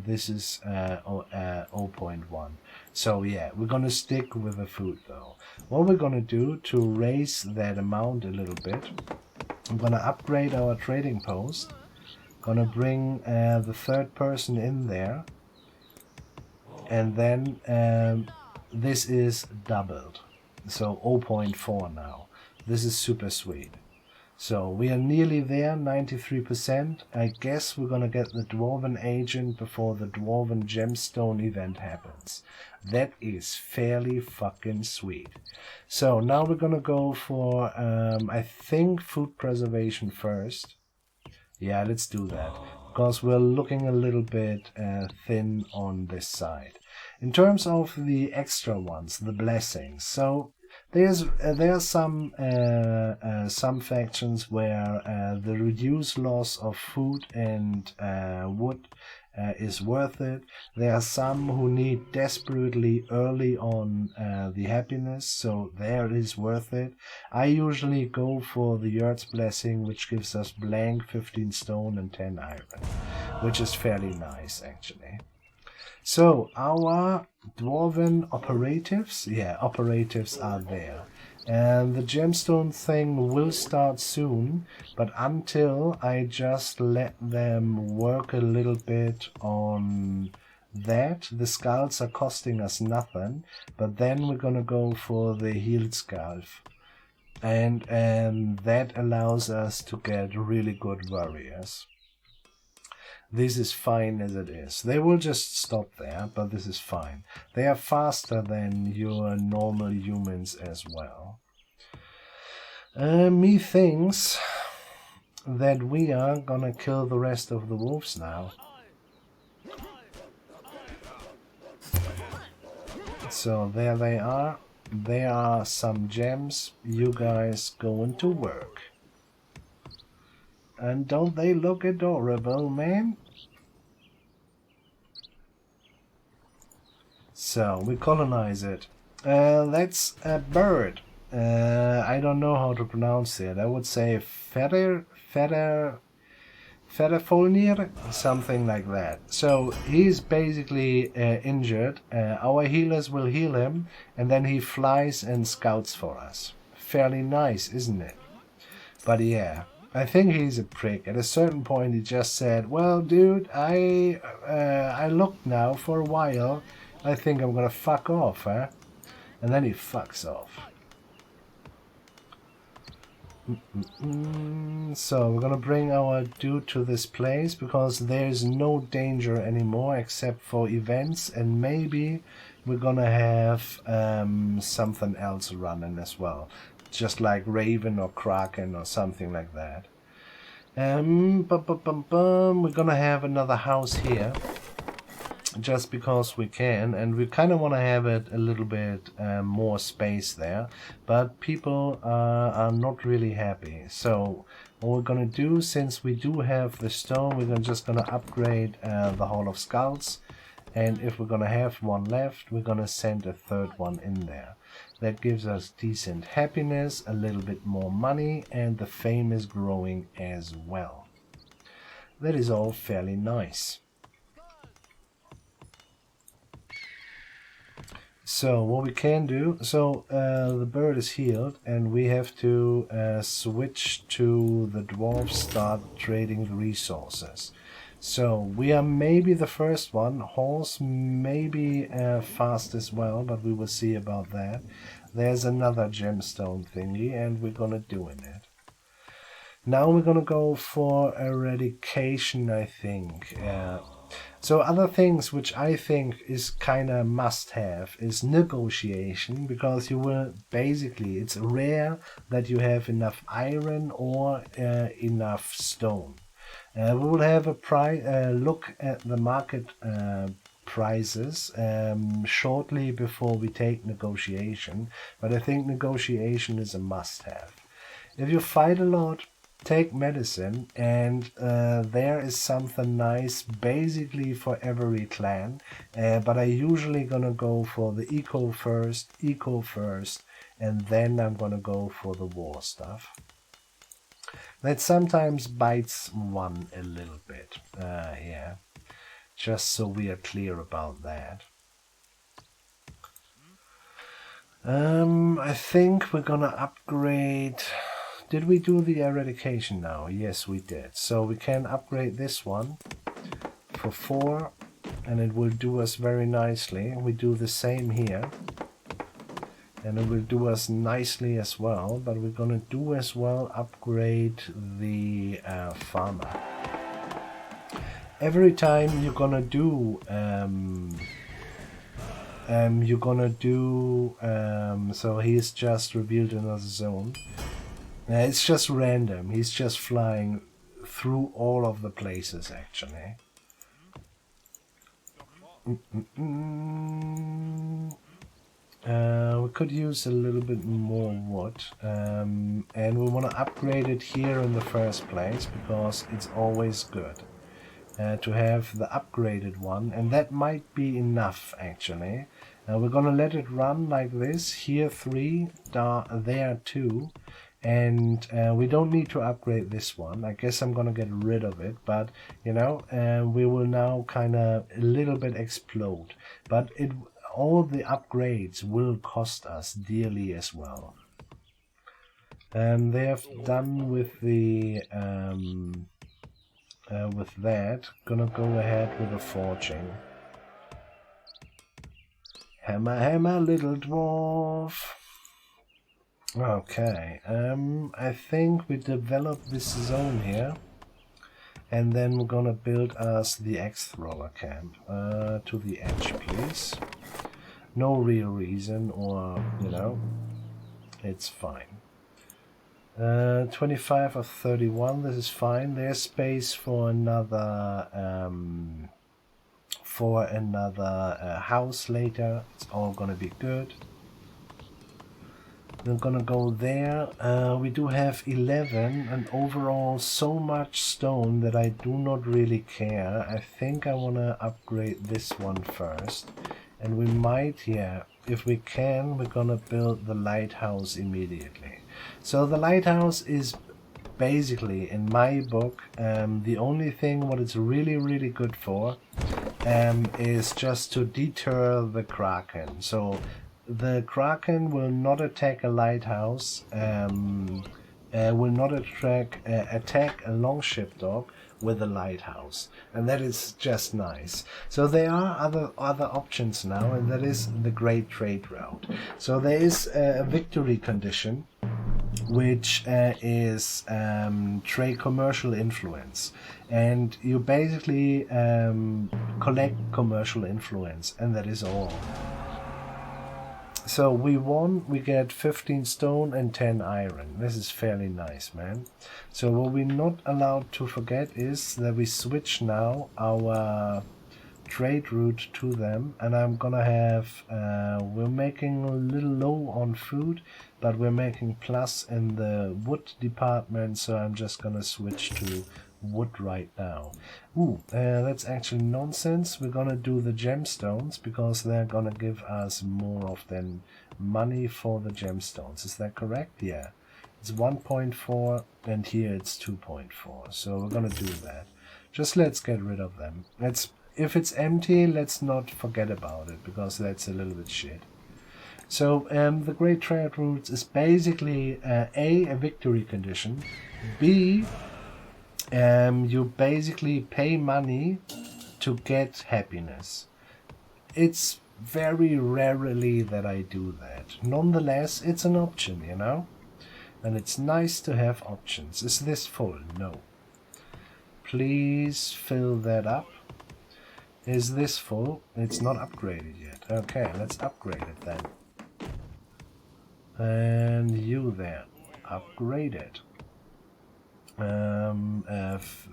this is 0.1. So yeah, we're going to stick with the food though. What we're going to do to raise that amount a little bit, I'm going to upgrade our trading post. Going to bring the third person in there. And then this is doubled. So 0.4 now. This is super sweet. So we are nearly there, 93%. I guess we're gonna get the Dwarven agent before the Dwarven gemstone event happens. That is fairly fucking sweet. So now we're gonna go for, I think, food preservation first. Yeah, let's do that. Because we're looking a little bit thin on this side. In terms of the extra ones, the blessings. So there are some factions where the reduced loss of food and wood is worth it. There are some who need desperately early on the happiness, so there it is worth it. I usually go for the Yurt's Blessing, which gives us blank 15 stone and 10 iron, which is fairly nice actually. So our Dwarven operatives, yeah, operatives are there. And the gemstone thing will start soon, but until I just let them work a little bit on that, the skulls are costing us nothing, but then we're gonna go for the healed skull. And that allows us to get really good warriors. This is fine as it is. They will just stop there, but this is fine. They are faster than your normal humans as well. Me thinks that we are gonna kill the rest of the wolves now. So there they are. There are some gems. You guys going to work. And don't they look adorable, man? So, we colonize it. That's a bird. I don't know how to pronounce it. I would say Federfolnir, something like that. So, he's basically injured. Our healers will heal him, and then he flies and scouts for us. Fairly nice, isn't it? But yeah. I think he's a prick. At a certain point, he just said, "Well, dude, I looked now for a while. I think I'm gonna fuck off, huh?" And then he fucks off. So we're gonna bring our dude to this place because there's no danger anymore except for events, and maybe we're gonna have something else running as well. Just like Raven or Kraken or something like that. We're gonna have another house here, just because we can, and we kind of want to have it a little bit more space there, but people are not really happy. So what we're gonna do, since we do have the stone, we're just gonna upgrade the Hall of Skulls, and if we're gonna have one left, we're gonna send a third one in there. That gives us decent happiness, a little bit more money, and the fame is growing as well. That is all fairly nice. So what we can do, so the bird is healed, and we have to switch to the dwarves, start trading the resources. So we are maybe the first one. Horse maybe fast as well, but we will see about that. There's another gemstone thingy, and we're gonna do in it. Now we're gonna go for eradication, I think. So other things which I think is kind of must-have is negotiation, because you will basically, it's rare that you have enough iron or enough stone. We will have a look at the market prices shortly before we take negotiation, but I think negotiation is a must-have. If you fight a lot, take medicine, and there is something nice basically for every clan, but I usually gonna go for the eco first, and then I'm gonna go for the war stuff. That sometimes bites one a little bit, yeah, just so we are clear about that. I think we're gonna upgrade. Did we do the eradication now? Yes, we did. So we can upgrade this one for 4, and it will do us very nicely. We do the same here, and it will do us nicely as well, but we're gonna do as well upgrade the farmer. Every time you're gonna do so he's just revealed another zone. It's just random. He's just flying through all of the places, actually. We could use a little bit more wood. And we want to upgrade it here in the first place, because it's always good to have the upgraded one. And that might be enough, actually. We're going to let it run like this. Here 3, there 2. And we don't need to upgrade this one. I guess I'm gonna get rid of it, but you know, we will now kind of a little bit explode. But all the upgrades will cost us dearly as well. They have done with the with that. Gonna go ahead with the forging. Hammer, hammer, little dwarf. Okay, I think we develop this zone here, and then we're gonna build us the axe-thrower camp. To the edge, please. No real reason, or, you know, it's fine. 25 of 31, this is fine. There's space for another house later. It's all gonna be good. We're gonna go there. We do have 11, and overall so much stone that I do not really care. I think I wanna upgrade this one first, and we might, yeah, if we can, we're gonna build the lighthouse immediately. So the lighthouse is basically, in my book, the only thing what it's really good for is just to deter the Kraken. So the Kraken will not attack a lighthouse, will not attack a longship dock with a lighthouse, and that is just nice. So there are other options now, and that is the Great Trade Route. So there is a victory condition, which is trade commercial influence, and you basically collect commercial influence, and that is all. So we won, we get 15 stone and 10 iron. This is fairly nice, man. So what we're not allowed to forget is that we switch now our trade route to them, and I'm gonna have, we're making a little low on food, but we're making plus in the wood department, so I'm just gonna switch to wood right now. That's actually nonsense. We're gonna do the gemstones, because they're gonna give us more of them money for the gemstones. Is that correct? Yeah. It's 1.4, and here it's 2.4. So we're gonna do that. Just let's get rid of them. If it's empty, let's not forget about it, because that's a little bit shit. So the Great Trade Route is basically a victory condition. B, you basically pay money to get happiness. It's very rarely that I do that. Nonetheless, it's an option, you know. And it's nice to have options. Is this full? No. Please fill that up. Is this full? It's not upgraded yet. Okay, let's upgrade it then. And you there. Upgrade it.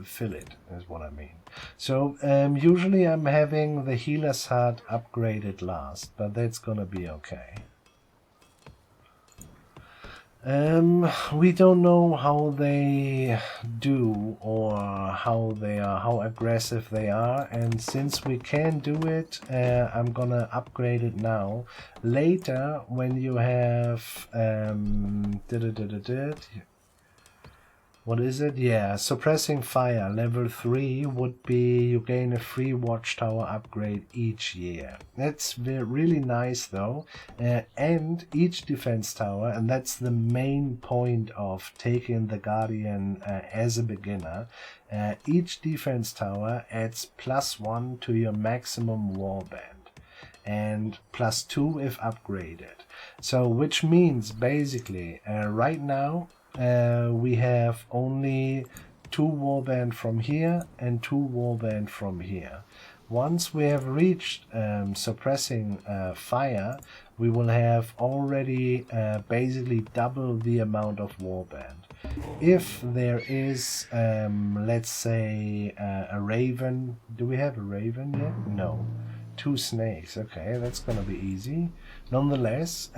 Fill it is what I mean. So usually I'm having the healer's hut upgraded last, but that's gonna be okay. We don't know how they do or how aggressive they are, and since we can do it, I'm gonna upgrade it now. Later, when you have what is it? Yeah, suppressing fire level 3 would be you gain a free watchtower upgrade each year. That's really nice though, and each defense tower, and that's the main point of taking the Guardian as a beginner, each defense tower adds +1 to your maximum warband and +2 if upgraded. So which means basically right now we have only 2 warband from here and 2 warband from here. Once we have reached suppressing fire, we will have already basically double the amount of warband. If there is, let's say, a raven. Do we have a raven yet? No. 2 snakes. Okay, that's gonna be easy. Nonetheless,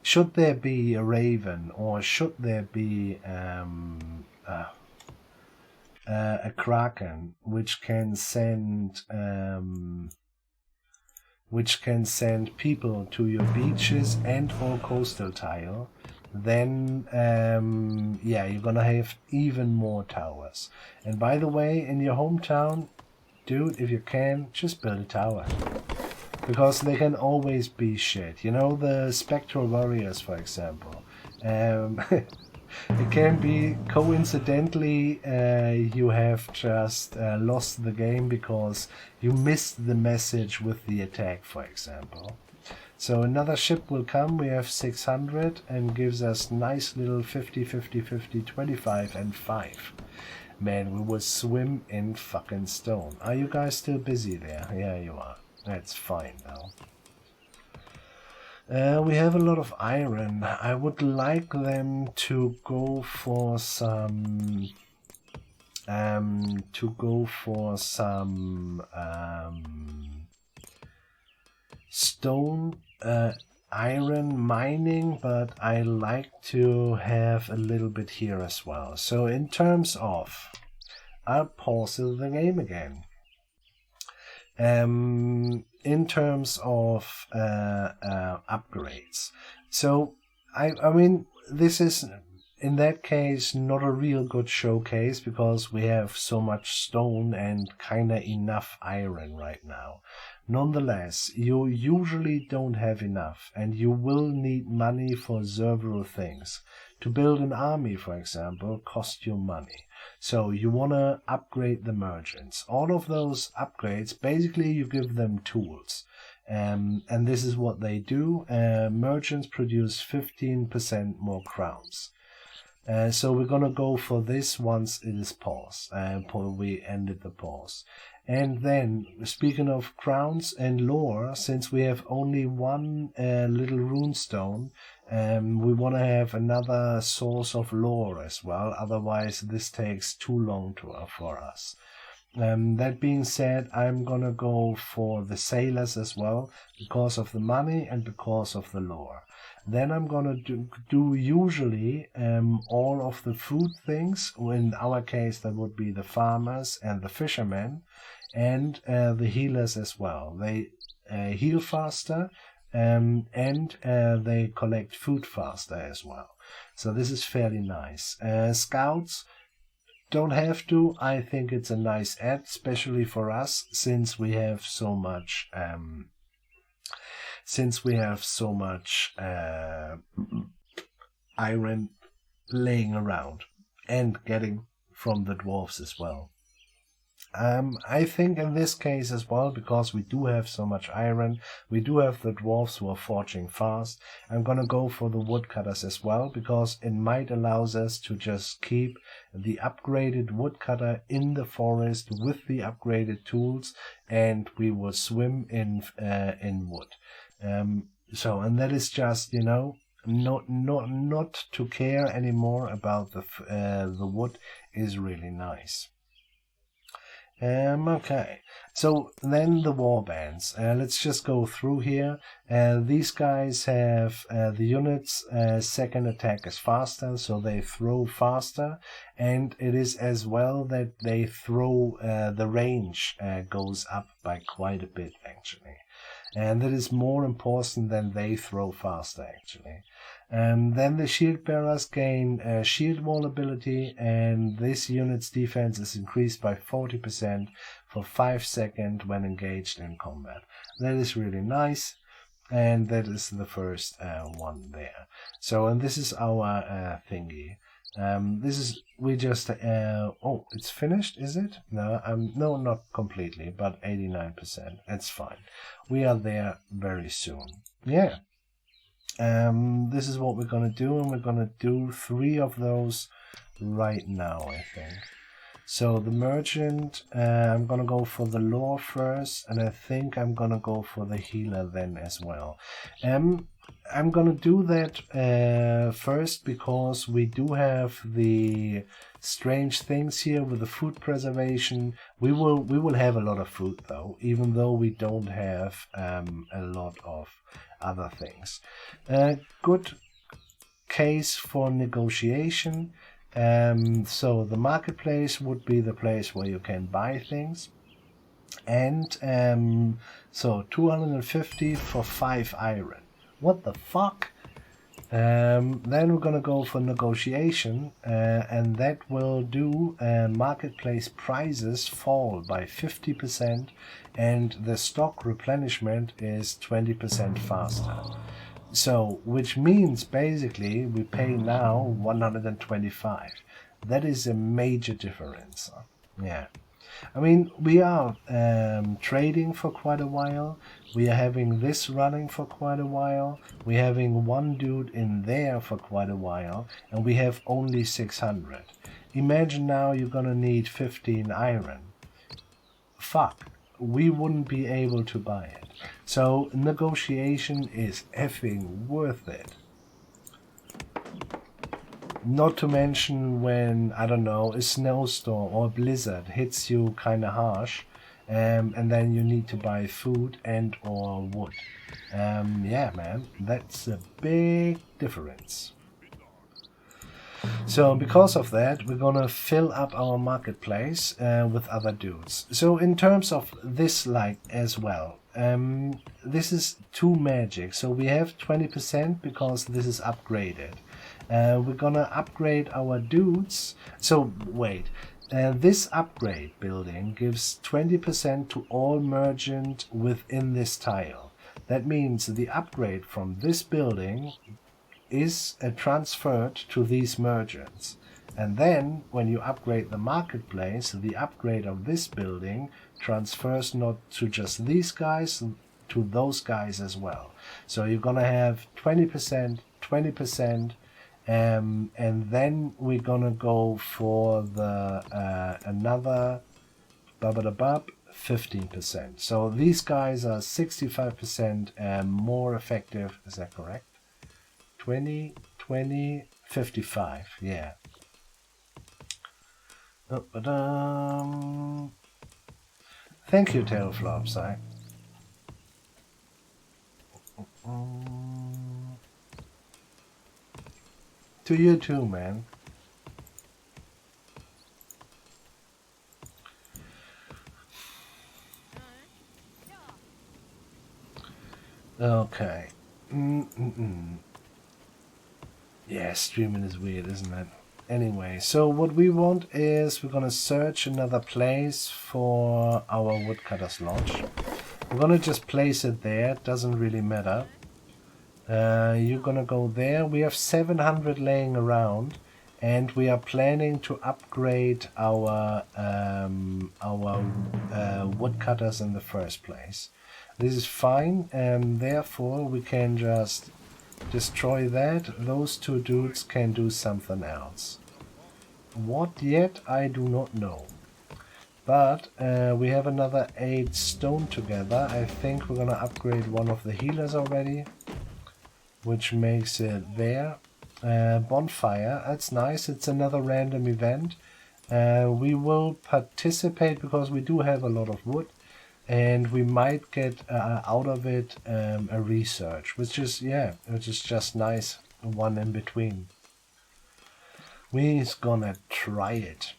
should there be a raven, or should there be a kraken which can send people to your beaches and or coastal tile, then yeah, you're gonna have even more towers. And by the way, in your hometown, dude, if you can, just build a tower. Because they can always be shit. You know, the Spectral Warriors, for example. It can be coincidentally you have just lost the game because you missed the message with the attack, for example. So another ship will come. We have 600 and gives us nice little 50, 50, 50, 25 and 5. Man, we will swim in fucking stone. Are you guys still busy there? Yeah, you are. That's fine now. We have a lot of iron. I would like them to go for some stone iron mining, but I like to have a little bit here as well. So in terms of, I'll pause the game again. In terms of upgrades, so I mean, this is in that case not a real good showcase because we have so much stone and kinda enough iron right now. Nonetheless, you usually don't have enough, and you will need money for several things. To build an army, for example, costs you money. So you want to upgrade the merchants. All of those upgrades, basically you give them tools. And this is what they do. Merchants produce 15% more crowns. So we're going to go for this once it is paused. We ended the pause. And then, speaking of crowns and lore, since we have only one little runestone, we want to have another source of lore as well, otherwise this takes too long for us. That being said, I'm gonna go for the sailors as well, because of the money and because of the lore. Then I'm gonna do usually all of the food things. In our case, that would be the farmers and the fishermen, and the healers as well. They heal faster, and they collect food faster as well. So this is fairly nice. Scouts don't have to. I think it's a nice add, especially for us, since we have so much iron laying around and getting from the dwarves as well. I think in this case as well, because we do have so much iron, we do have the dwarves who are forging fast. I'm gonna go for the woodcutters as well, because it might allows us to just keep the upgraded woodcutter in the forest with the upgraded tools, and we will swim in wood. And that is just, not to care anymore about the wood is really nice. Okay, so then the warbands. Let's just go through here. These guys have the units' second attack is faster, so they throw faster, and it is as well that they throw the range goes up by quite a bit actually. And that is more important than they throw faster actually. Then the shield bearers gain shield wall ability, and this unit's defense is increased by 40% for 5 seconds when engaged in combat. That is really nice, and that is the first one there. So, and this is our thingy. It's finished, is it? No, not completely, but 89%. It's fine. We are there very soon. Yeah. This is what we're gonna do, and we're gonna do 3 of those right now, I think. So the merchant, I'm gonna go for the lore first, and I think I'm gonna go for the healer then as well. I'm gonna do that first because we do have the strange things here with the food preservation. We will have a lot of food though, even though we don't have a lot of other things. Good case for negotiation. So the marketplace would be the place where you can buy things. And so 250 for 5 iron. What the fuck? Then we're gonna go for negotiation, and that will do marketplace prices fall by 50%, and the stock replenishment is 20% faster. So, which means basically we pay now 125. That is a major difference. Yeah. I mean, we are trading for quite a while. We are having this running for quite a while. We're having one dude in there for quite a while. And we have only 600. Imagine now you're gonna need 15 iron. Fuck. We wouldn't be able to buy it. So negotiation is effing worth it. Not to mention when, I don't know, a snowstorm or a blizzard hits you kind of harsh, and then you need to buy food and or wood. Yeah, man, that's a big difference. So because of that, we're gonna fill up our marketplace with other dudes. So in terms of this light as well, this is 2 magic. So we have 20% because this is upgraded. We're gonna upgrade our dudes. So wait, this upgrade building gives 20% to all merchant within this tile. That means the upgrade from this building is transferred to these merchants. And then when you upgrade the marketplace, the upgrade of this building transfers not to just these guys, to those guys as well. So you're gonna have 20%, 20%, and then we're gonna go for the another 15%. So these guys are 65% more effective. Is that correct? 20, 20, 55. Yeah. Thank you, Tailflops. To you too, man. Okay. Yeah, streaming is weird, isn't it? Anyway, so what we want is we're gonna search another place for our woodcutter's lodge. We're gonna just place it there, doesn't really matter. You're gonna go there. We have 700 laying around, and we are planning to upgrade our woodcutters in the first place. This is fine, and therefore we can just destroy that. Those two dudes can do something else. What yet, I do not know. But we have another 8 stone together. I think we're gonna upgrade one of the healers already, which makes it there. Bonfire, that's nice. It's another random event. We will participate because we do have a lot of wood, and we might get out of it a research, which is just nice. One in between. We're gonna try it.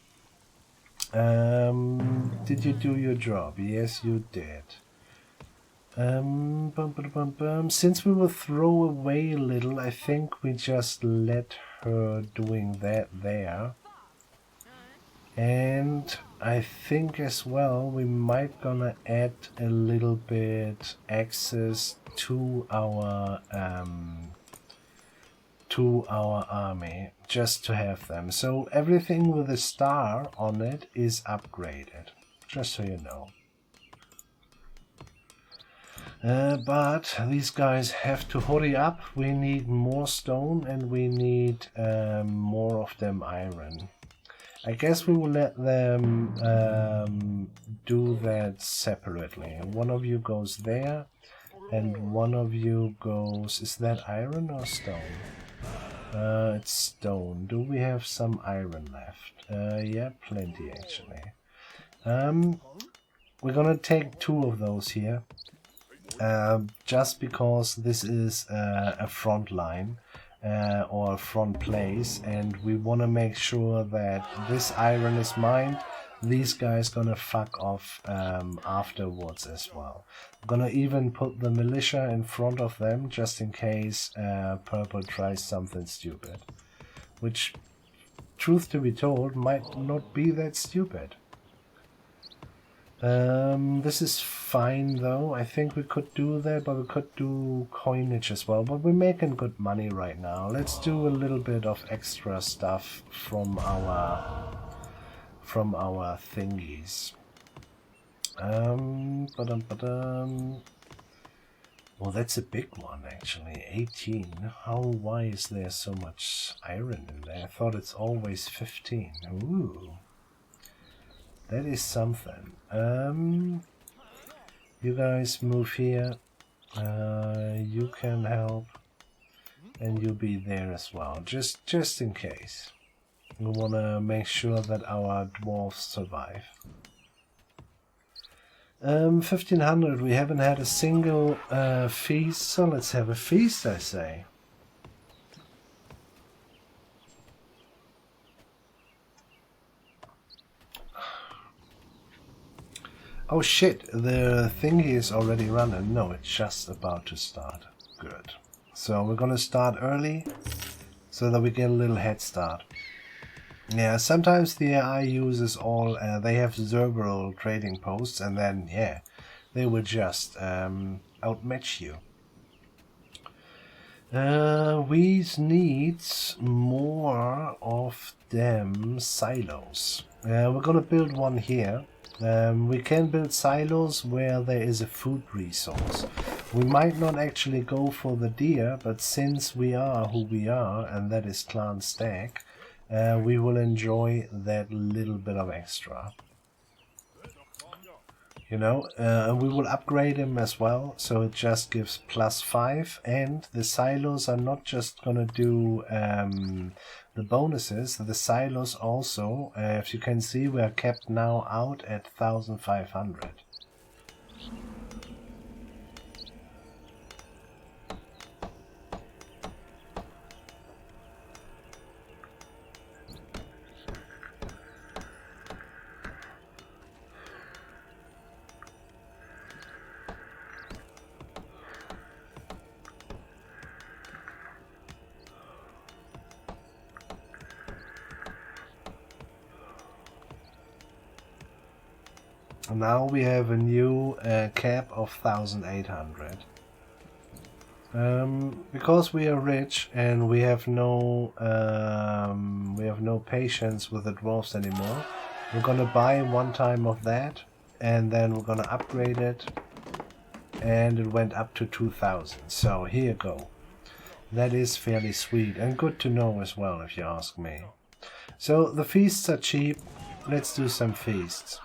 Did you do your job? Yes, you did. Since we will throw away a little, I think we just let her doing that there. And I think as well we might gonna add a little bit access to our army, just to have them. So everything with a star on it is upgraded, just so you know. But these guys have to hurry up. We need more stone, and we need more of them iron. I guess we will let them do that separately. One of you goes there, and one of you goes... Is that iron or stone? It's stone. Do we have some iron left? Yeah, plenty actually. We're gonna take 2 of those here. Just because this is a front line or a front place, and we want to make sure that this iron is mined. These guys gonna fuck off afterwards as well. I'm gonna even put the militia in front of them just in case Purple tries something stupid, which, truth to be told, might not be that stupid. This is fine though. I think we could do that, but we could do coinage as well. But we're making good money right now. Let's do a little bit of extra stuff from our thingies. Well, that's a big one actually. 18. Why is there so much iron in there? I thought it's always 15. Ooh. That is something. You guys move here. You can help, and you'll be there as well, just in case. We want to make sure that our dwarves survive. 1500. We haven't had a single feast, so let's have a feast, I say. Oh shit, the thingy is already running. No, it's just about to start. Good. So we're gonna start early so that we get a little head start. Yeah, sometimes the AI uses all, they have several trading posts, and then, yeah, they will just outmatch you. We need more of them silos. We're gonna build one here. We can build silos where there is a food resource. We might not actually go for the deer, but since we are who we are, and that is Clan Stag, we will enjoy that little bit of extra. You know, we will upgrade him as well, so it just gives +5, and the silos are not just gonna do the bonuses. The silos also, if you can see, we are kept now out at 1500. Now we have a new cap of 1800. Because we are rich and we have no patience with the dwarves anymore, we're gonna buy one time of that, and then we're gonna upgrade it, and it went up to 2000. So here you go. That is fairly sweet and good to know as well, if you ask me. So the feasts are cheap. Let's do some feasts.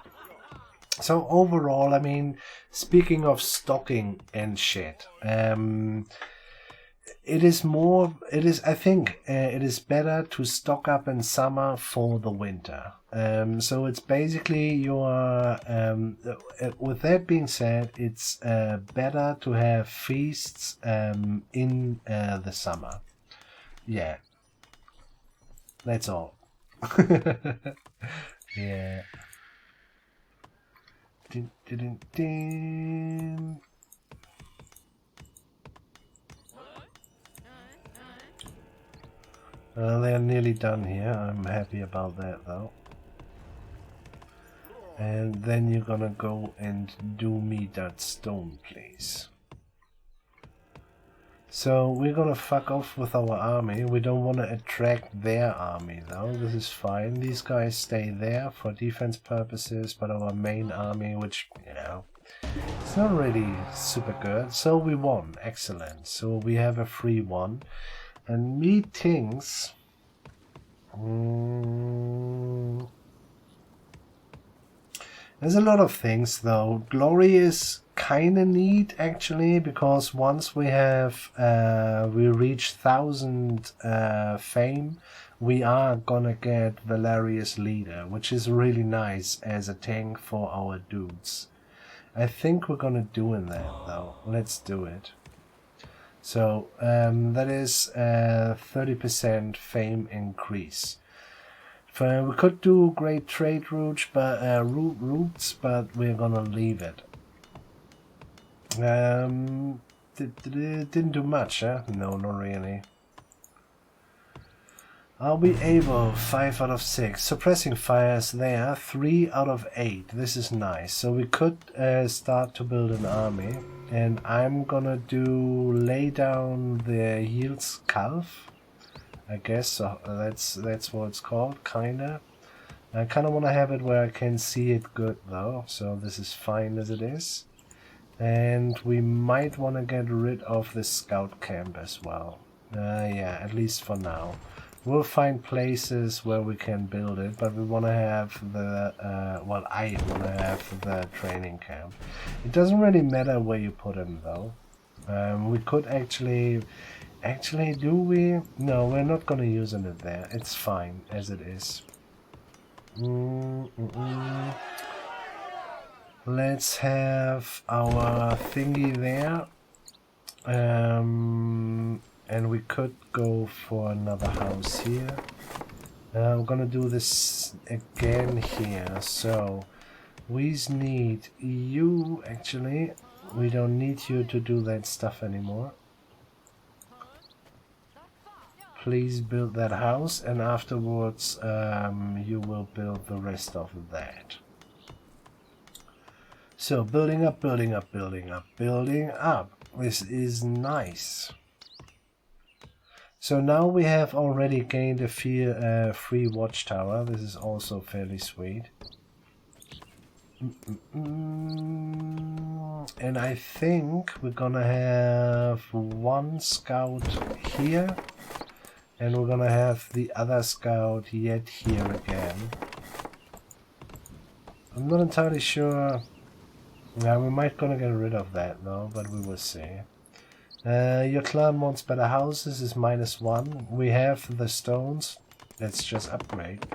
So overall, I mean, speaking of stocking and shit, I think it is better to stock up in summer for the winter. So it's basically with that being said, it's better to have feasts in the summer. Yeah. That's all. Yeah. Dun, dun, dun, dun. They're nearly done here. I'm happy about that though. And then you're gonna go and do me that stone, please. So we're gonna fuck off with our army. We don't want to attract their army though. This is fine. These guys stay there for defense purposes, but our main army, which, you know, it's not really super good. So we won. Excellent. So we have a free one. And meetings. There's a lot of things though. Glory is kind of neat actually, because once we have we reach 1000 fame, we are gonna get Valerius Leader, which is really nice as a tank for our dudes. I think we're gonna do in that though. Let's do it. So that is 30% fame increase. We could do great trade routes, but we're gonna leave it. Didn't do much, huh? No, not really. Are we able? 5 out of 6. Suppressing fires there. 3 out of 8. This is nice. So we could start to build an army. And I'm gonna lay down the Yields Calf. I guess so. That's what it's called, kinda. I kinda wanna have it where I can see it good though. So this is fine as it is. And we might wanna get rid of the scout camp as well. Yeah, at least for now. We'll find places where we can build it, but we want to have the, I want to have the training camp. It doesn't really matter where you put him though. We could actually, do we? No, we're not going to use it there. It's fine as it is. Let's have our thingy there. And we could go for another house here. I'm gonna do this again here. So we need you, actually. We don't need you to do that stuff anymore. Please build that house, and afterwards you will build the rest of that. So building up, building up, building up, building up. This is nice. So now we have already gained a free watchtower. This is also fairly sweet. And I think we're gonna have one scout here, and we're gonna have the other scout yet here again. I'm not entirely sure. Yeah, we might gonna get rid of that though, but we will see. Your clan wants better houses is -1. We have the stones. Let's just upgrade.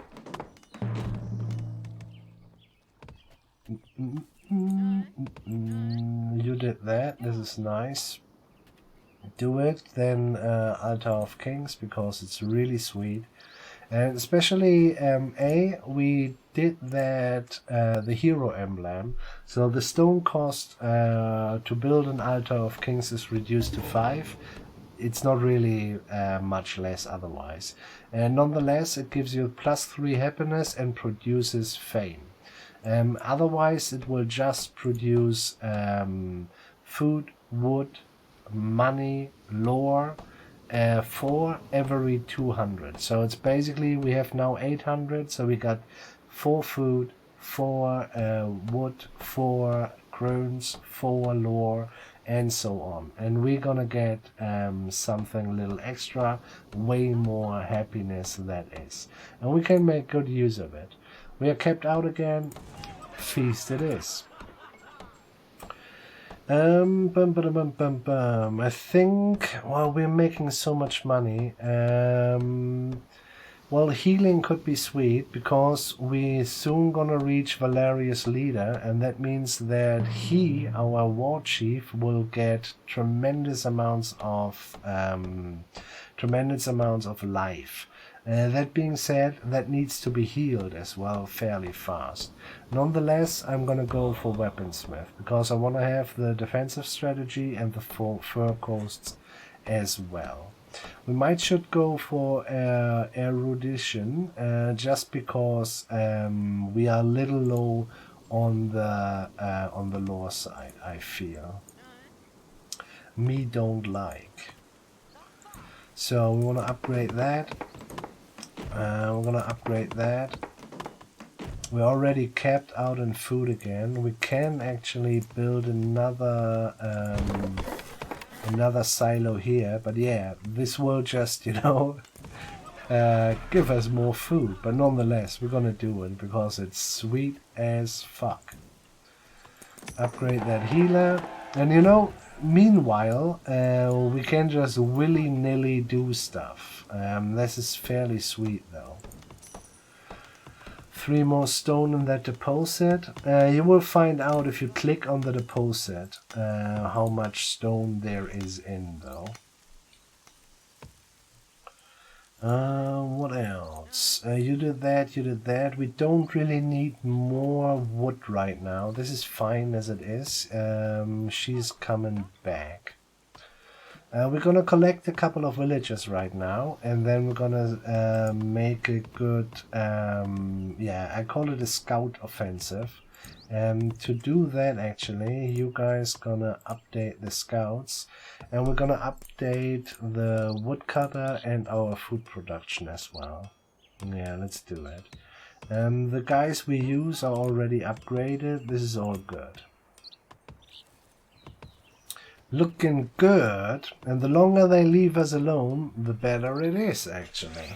You did that. This is nice. Do it. Then Altar of Kings, because it's really sweet. And especially we did that the hero emblem. So the stone cost to build an Altar of Kings is reduced to 5. It's not really much less otherwise. And nonetheless, it gives you +3 happiness and produces fame. Otherwise, it will just produce food, wood, money, lore, for every 200. So it's basically, we have now 800, so we got 4 food, 4 wood, 4 crones, 4 lore, and so on. And we're gonna get something a little extra, way more happiness that is. And we can make good use of it. We are kept out again. Feast it is. Bum, bum, bum, bum, bum. I think, well, we're making so much money. Well, healing could be sweet because we're soon gonna reach Valerius' leader, and that means that he, our war chief, will get tremendous amounts of life. That being said, that needs to be healed as well fairly fast. Nonetheless, I'm gonna go for Weaponsmith because I want to have the defensive strategy and the fur coasts as well. We might should go for erudition just because we are a little low on the lore side. I feel me don't like. So we want to upgrade that. We're gonna upgrade that. We're already capped out in food again. We can actually build another silo here, but yeah, this will just, give us more food. But nonetheless, we're gonna do it because it's sweet as fuck. Upgrade that healer, and meanwhile, we can just willy-nilly do stuff. This is fairly sweet though. 3 more stone in that deposit. You will find out if you click on the deposit how much stone there is in though. What else? You did that. We don't really need more wood right now. This is fine as it is. She's coming back. We're gonna collect a couple of villagers right now, and then we're gonna make a good, I call it a scout offensive. To do that, actually, you guys gonna update the scouts, and we're gonna update the woodcutter and our food production as well. Yeah, let's do it. The guys we use are already upgraded. This is all good. Looking good, and the longer they leave us alone, the better it is, actually.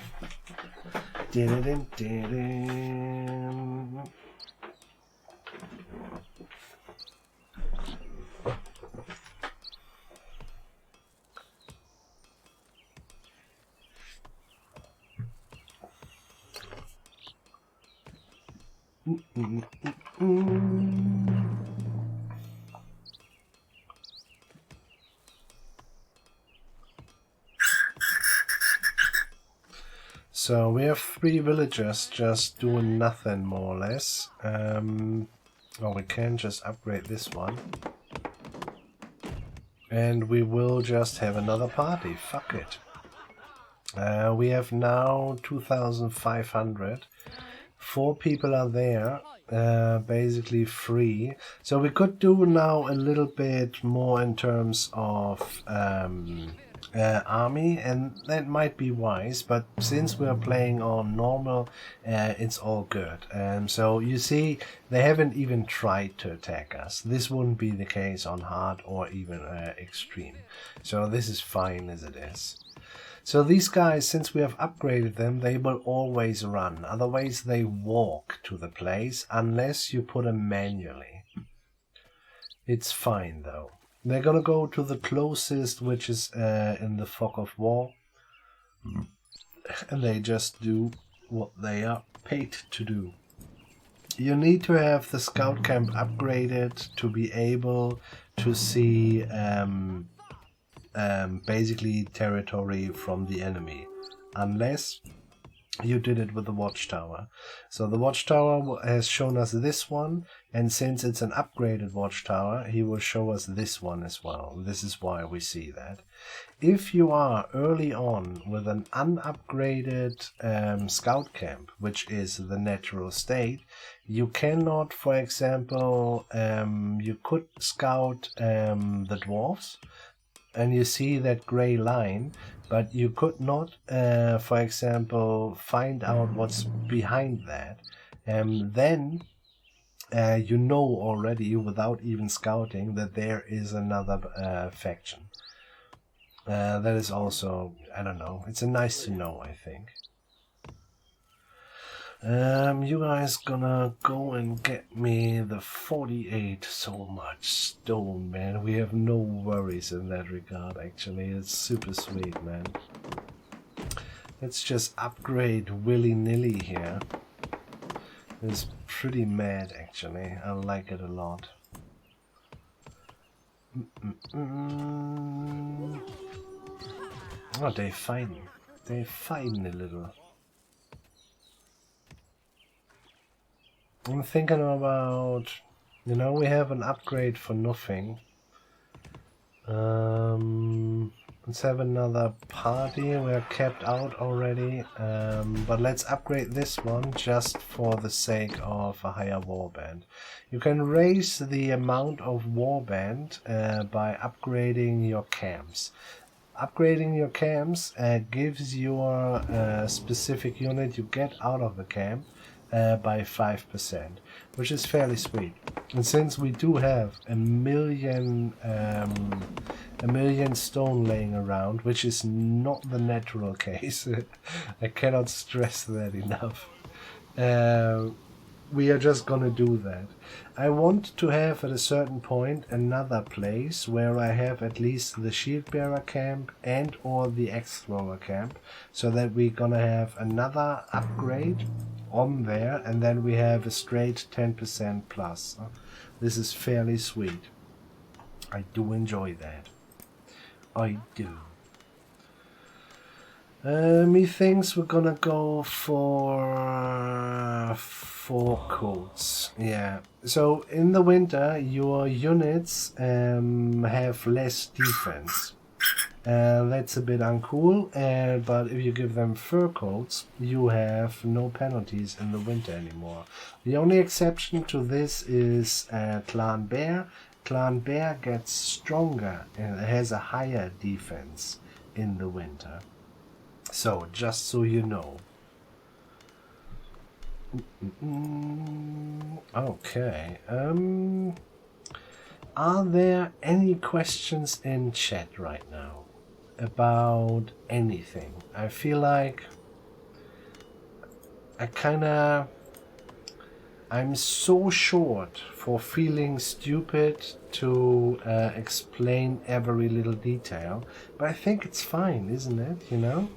So we have 3 villagers just doing nothing, more or less. Well, we can just upgrade this one. And we will just have another party. Fuck it. We have now 2,500. 4 people are there. Basically free. So we could do now a little bit more in terms of army, and that might be wise, but since we're playing on normal, it's all good. So you see, they haven't even tried to attack us. This wouldn't be the case on hard or even extreme. So this is fine as it is. So these guys, since we have upgraded them, they will always run. Otherwise they walk to the place unless you put them manually. It's fine though. They're gonna go to the closest, which is in the fog of war. And they just do what they are paid to do. You need to have the scout camp upgraded to be able to see basically territory from the enemy, unless you did it with the watchtower. So the watchtower has shown us this one, and since it's an upgraded watchtower, he will show us this one as well. This is why we see that. If you are early on with an unupgraded scout camp, which is the natural state, you cannot, for example, you could scout the dwarves, and you see that gray line, but you could not, for example, find out what's behind that. Then you know already without even scouting that there is another faction. That is also, I don't know, it's a nice to know, I think. You guys gonna go and get me the 48 so much stone, man. We have no worries in that regard, actually. It's super sweet, man. Let's just upgrade willy-nilly here. It's pretty mad, actually. I like it a lot. Oh, they're fighting. They're fighting a little. I'm thinking about, you know, we have an upgrade for nothing. Let's have another party. We're capped out already, but let's upgrade this one just for the sake of a higher warband. You can raise the amount of warband by upgrading your camps. Upgrading your camps gives your specific unit you get out of the camp by 5%, which is fairly sweet. And since we do have a million stone laying around, which is not the natural case, I cannot stress that enough. We are just gonna do that. I want to have at a certain point another place where I have at least the shield bearer camp and or the axe thrower camp, so that we're gonna have another upgrade on there, and then we have a straight 10% plus. This is fairly sweet. I do enjoy that. I do. Methinks we're gonna go for 4 coats. Yeah. So in the winter, your units have less defense. That's a bit uncool. But if you give them fur coats, you have no penalties in the winter anymore. The only exception to this is Clan Bear. Clan Bear gets stronger and has a higher defense in the winter. So, just so you know. Okay. Are there any questions in chat right now about anything? I feel like I'm so short for feeling stupid to explain every little detail, but I think it's fine, isn't it? You know?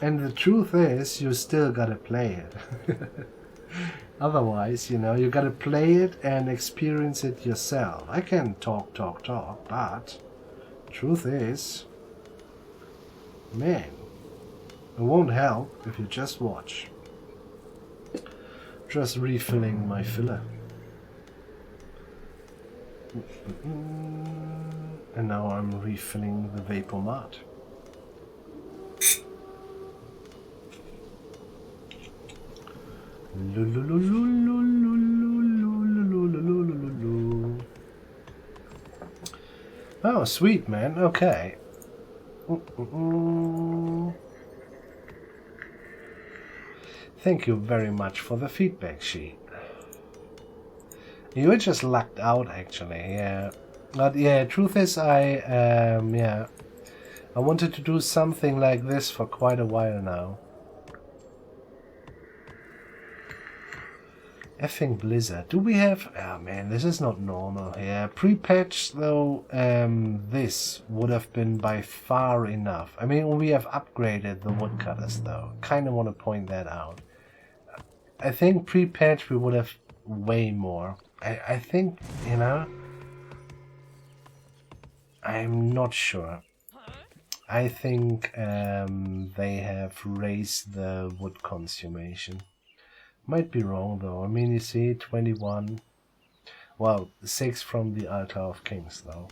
And the truth is, you still gotta play it. Otherwise, you know, you gotta play it and experience it yourself. I can talk, but truth is, man, it won't help if you just watch. Just refilling my filler. And now I'm refilling the Vapor Mart. Oh, sweet, man. Okay. Thank you very much for the feedback sheet. You were just lucked out, actually. Yeah. But yeah, truth is, I wanted to do something like this for quite a while now. Effing Blizzard. Do we have... Oh man, this is not normal. Yeah, pre-patch though, this would have been by far enough. I mean, we have upgraded the woodcutters though. Kind of want to point that out. I think pre-patch we would have way more. I think, you know... I'm not sure. I think they have raised the wood consummation. Might be wrong though. I mean, you see, 21. Well, 6 from the Altar of Kings though.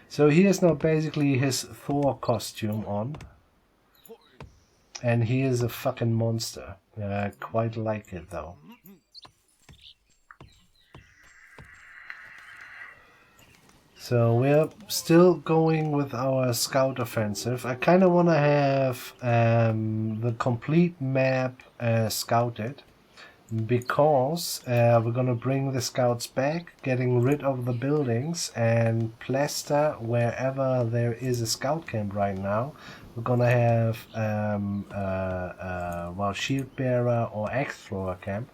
So he has now basically his Thor costume on. And he is a fucking monster. I quite like it though. So we're still going with our scout offensive. I kind of want to have the complete map scouted, because we're going to bring the scouts back, getting rid of the buildings and plaster wherever there is a scout camp right now. We're going to have well, shield bearer or axe thrower camp.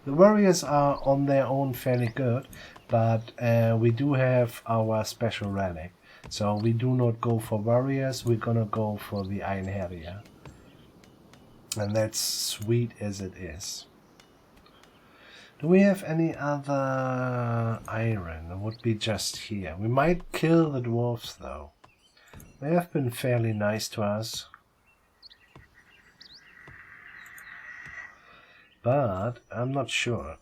The warriors are on their own fairly good, but we do have our special relic. So we do not go for warriors, we're going to go for the Iron Harrier. And that's sweet as it is. Do we have any other iron? It would be just here. We might kill the dwarves though. They have been fairly nice to us. But I'm not sure.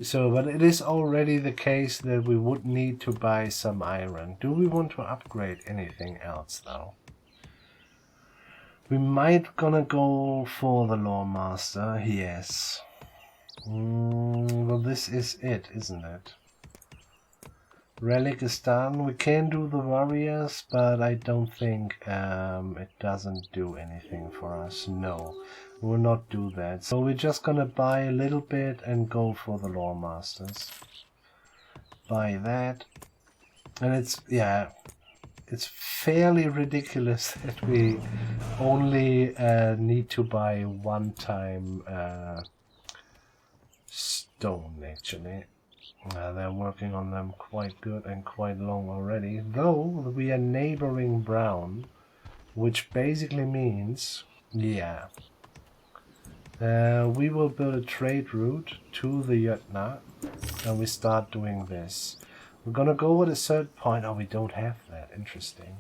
So, but it is already the case that we would need to buy some iron. Do we want to upgrade anything else though? We might gonna go for the Lore Master, yes. Well, this is it, isn't it? Relic is done. We can do the warriors, but I don't think it doesn't do anything for us. No, we will not do that. So we're just gonna buy a little bit and go for the Lore Masters. Buy that. And it's, yeah, it's fairly ridiculous that we only need to buy one time stone, actually. They're working on them quite good and quite long already, though we are neighboring brown, which basically means, yeah, we will build a trade route to the Jötnar and we start doing this. We're gonna go at a certain point. Oh, we don't have that. Interesting.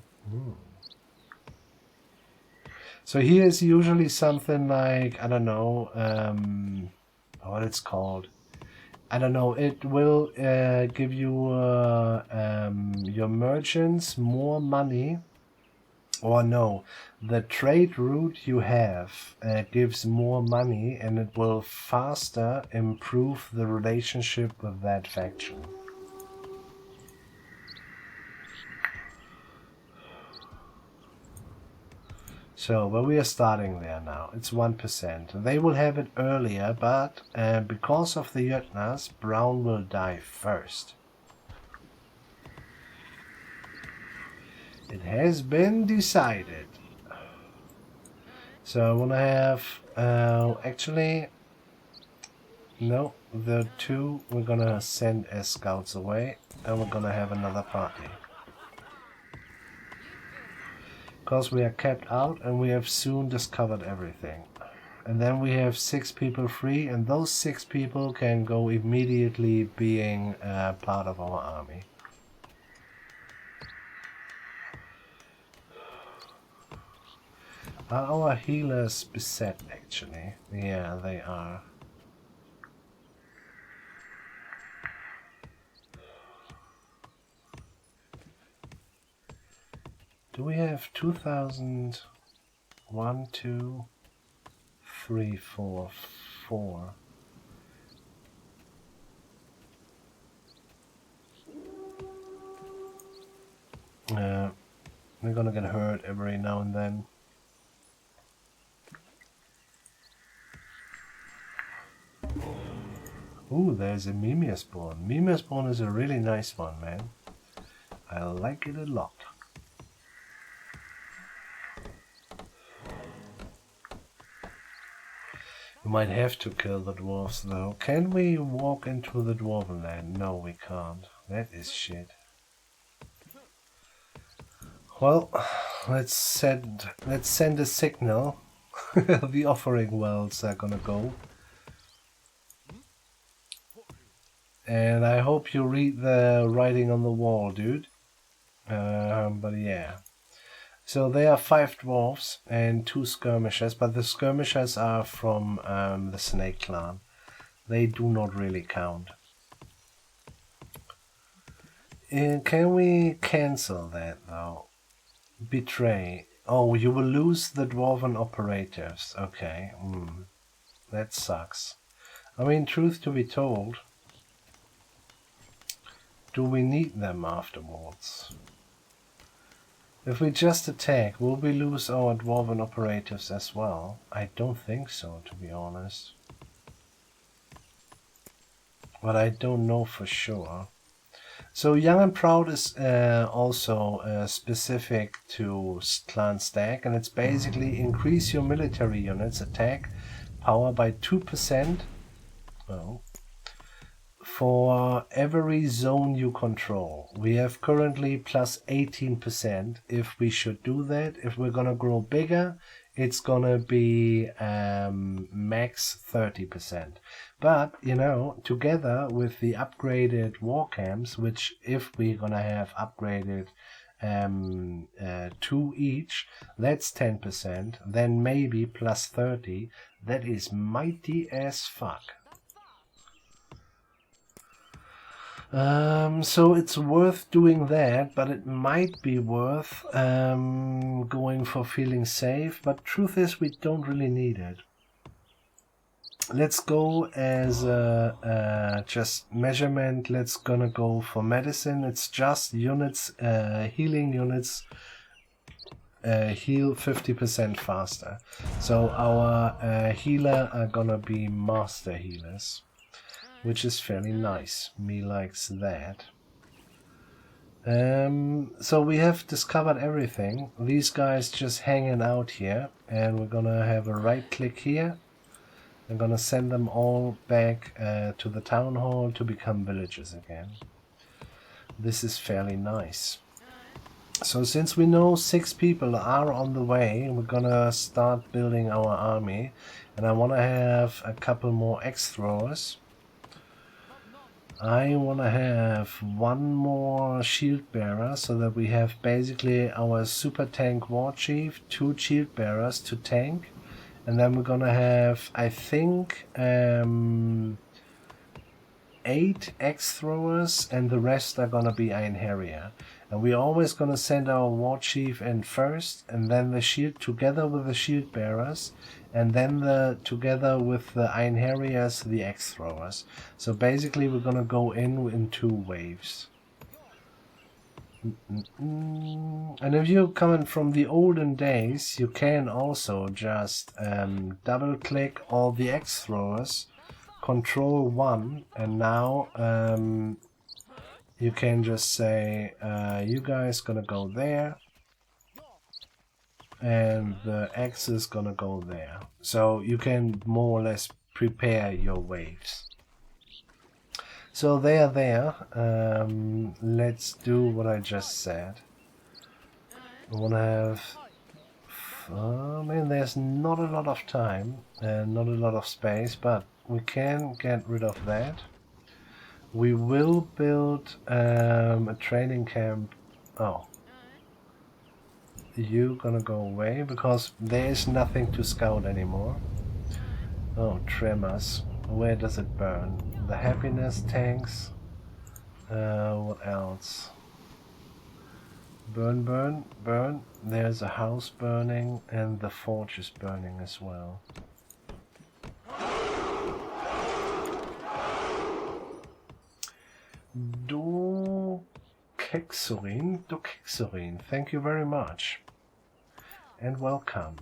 So here is usually something like, I don't know, what it's called. I don't know, it will give you your merchants more money, or no, the trade route you have gives more money and it will faster improve the relationship with that faction. So, but we are starting there now. It's 1%. They will have it earlier, but because of the Jötnars, Brown will die first. It has been decided. So I want to have, actually, no, the two we're going to send as scouts away, and we're going to have another party. Because we are kept out and we have soon discovered everything. And then we have 6 people free, and those 6 people can go immediately being part of our army. Are our healers beset actually? Yeah, they are. Do we have 2,000? 1, 2, 3, 4, 4. We're gonna get hurt every now and then. Ooh, there's a Mimir spawn. Mimir spawn is a really nice one, man. I like it a lot. We might have to kill the dwarves though. Can we walk into the dwarven land? No, we can't. That is shit. Well, let's send a signal. The offering wells are gonna go. And I hope you read the writing on the wall, dude. But yeah. So there are 5 dwarves and 2 skirmishers, but the skirmishers are from the Snake clan. They do not really count. Can we cancel that though? Betray. Oh, you will lose the dwarven operators. Okay. That sucks. I mean, truth to be told, do we need them afterwards? If we just attack, will we lose our dwarven operatives as well? I don't think so, to be honest. But I don't know for sure. So Young and Proud is also specific to Clan Stag, and it's basically increase your military units attack power by 2%. Oh. For every zone you control. We have currently plus 18%. If we should do that, if we're gonna grow bigger, it's gonna be max 30%. But, you know, together with the upgraded war camps, which if we're gonna have upgraded 2 each, that's 10%, then maybe plus 30. That is mighty as fuck. So it's worth doing that, but it might be worth going for feeling safe, but truth is we don't really need it. Let's go as just measurement. Let's gonna go for medicine. It's just units, healing units heal 50% faster. So our healer are gonna be master healers, which is fairly nice. Me likes that. So we have discovered everything. These guys just hanging out here, and we're gonna have a right click here. I'm gonna send them all back to the town hall to become villagers again. This is fairly nice. So since we know 6 people are on the way, we're gonna start building our army, and I want to have a couple more axe throwers. I want to have 1 more shield bearer, so that we have basically our super tank war chief, 2 shield bearers to tank, and then we're gonna have, I think, 8 axe throwers, and the rest are gonna be Iron Harrier. And we're always gonna send our war chief in first, and then the shield together with the shield bearers, and then together with the Iron Harriers, the axe throwers. So basically we're gonna go in 2 waves. And if you're coming from the olden days, you can also just double click all the axe throwers, control 1, and now you can just say you guys gonna go there, and the axe is gonna go there. So you can more or less prepare your waves. So they are there. Let's do what I just said. I want to have... I mean, there's not a lot of time and not a lot of space, but we can get rid of that. We will build a training camp. Oh. You gonna go away because there is nothing to scout anymore. Oh, tremors. Where does it burn? The happiness tanks. What else? Burn, burn, burn. There's a house burning, and the forge is burning as well. Dokexorin, thank you very much. And welcome.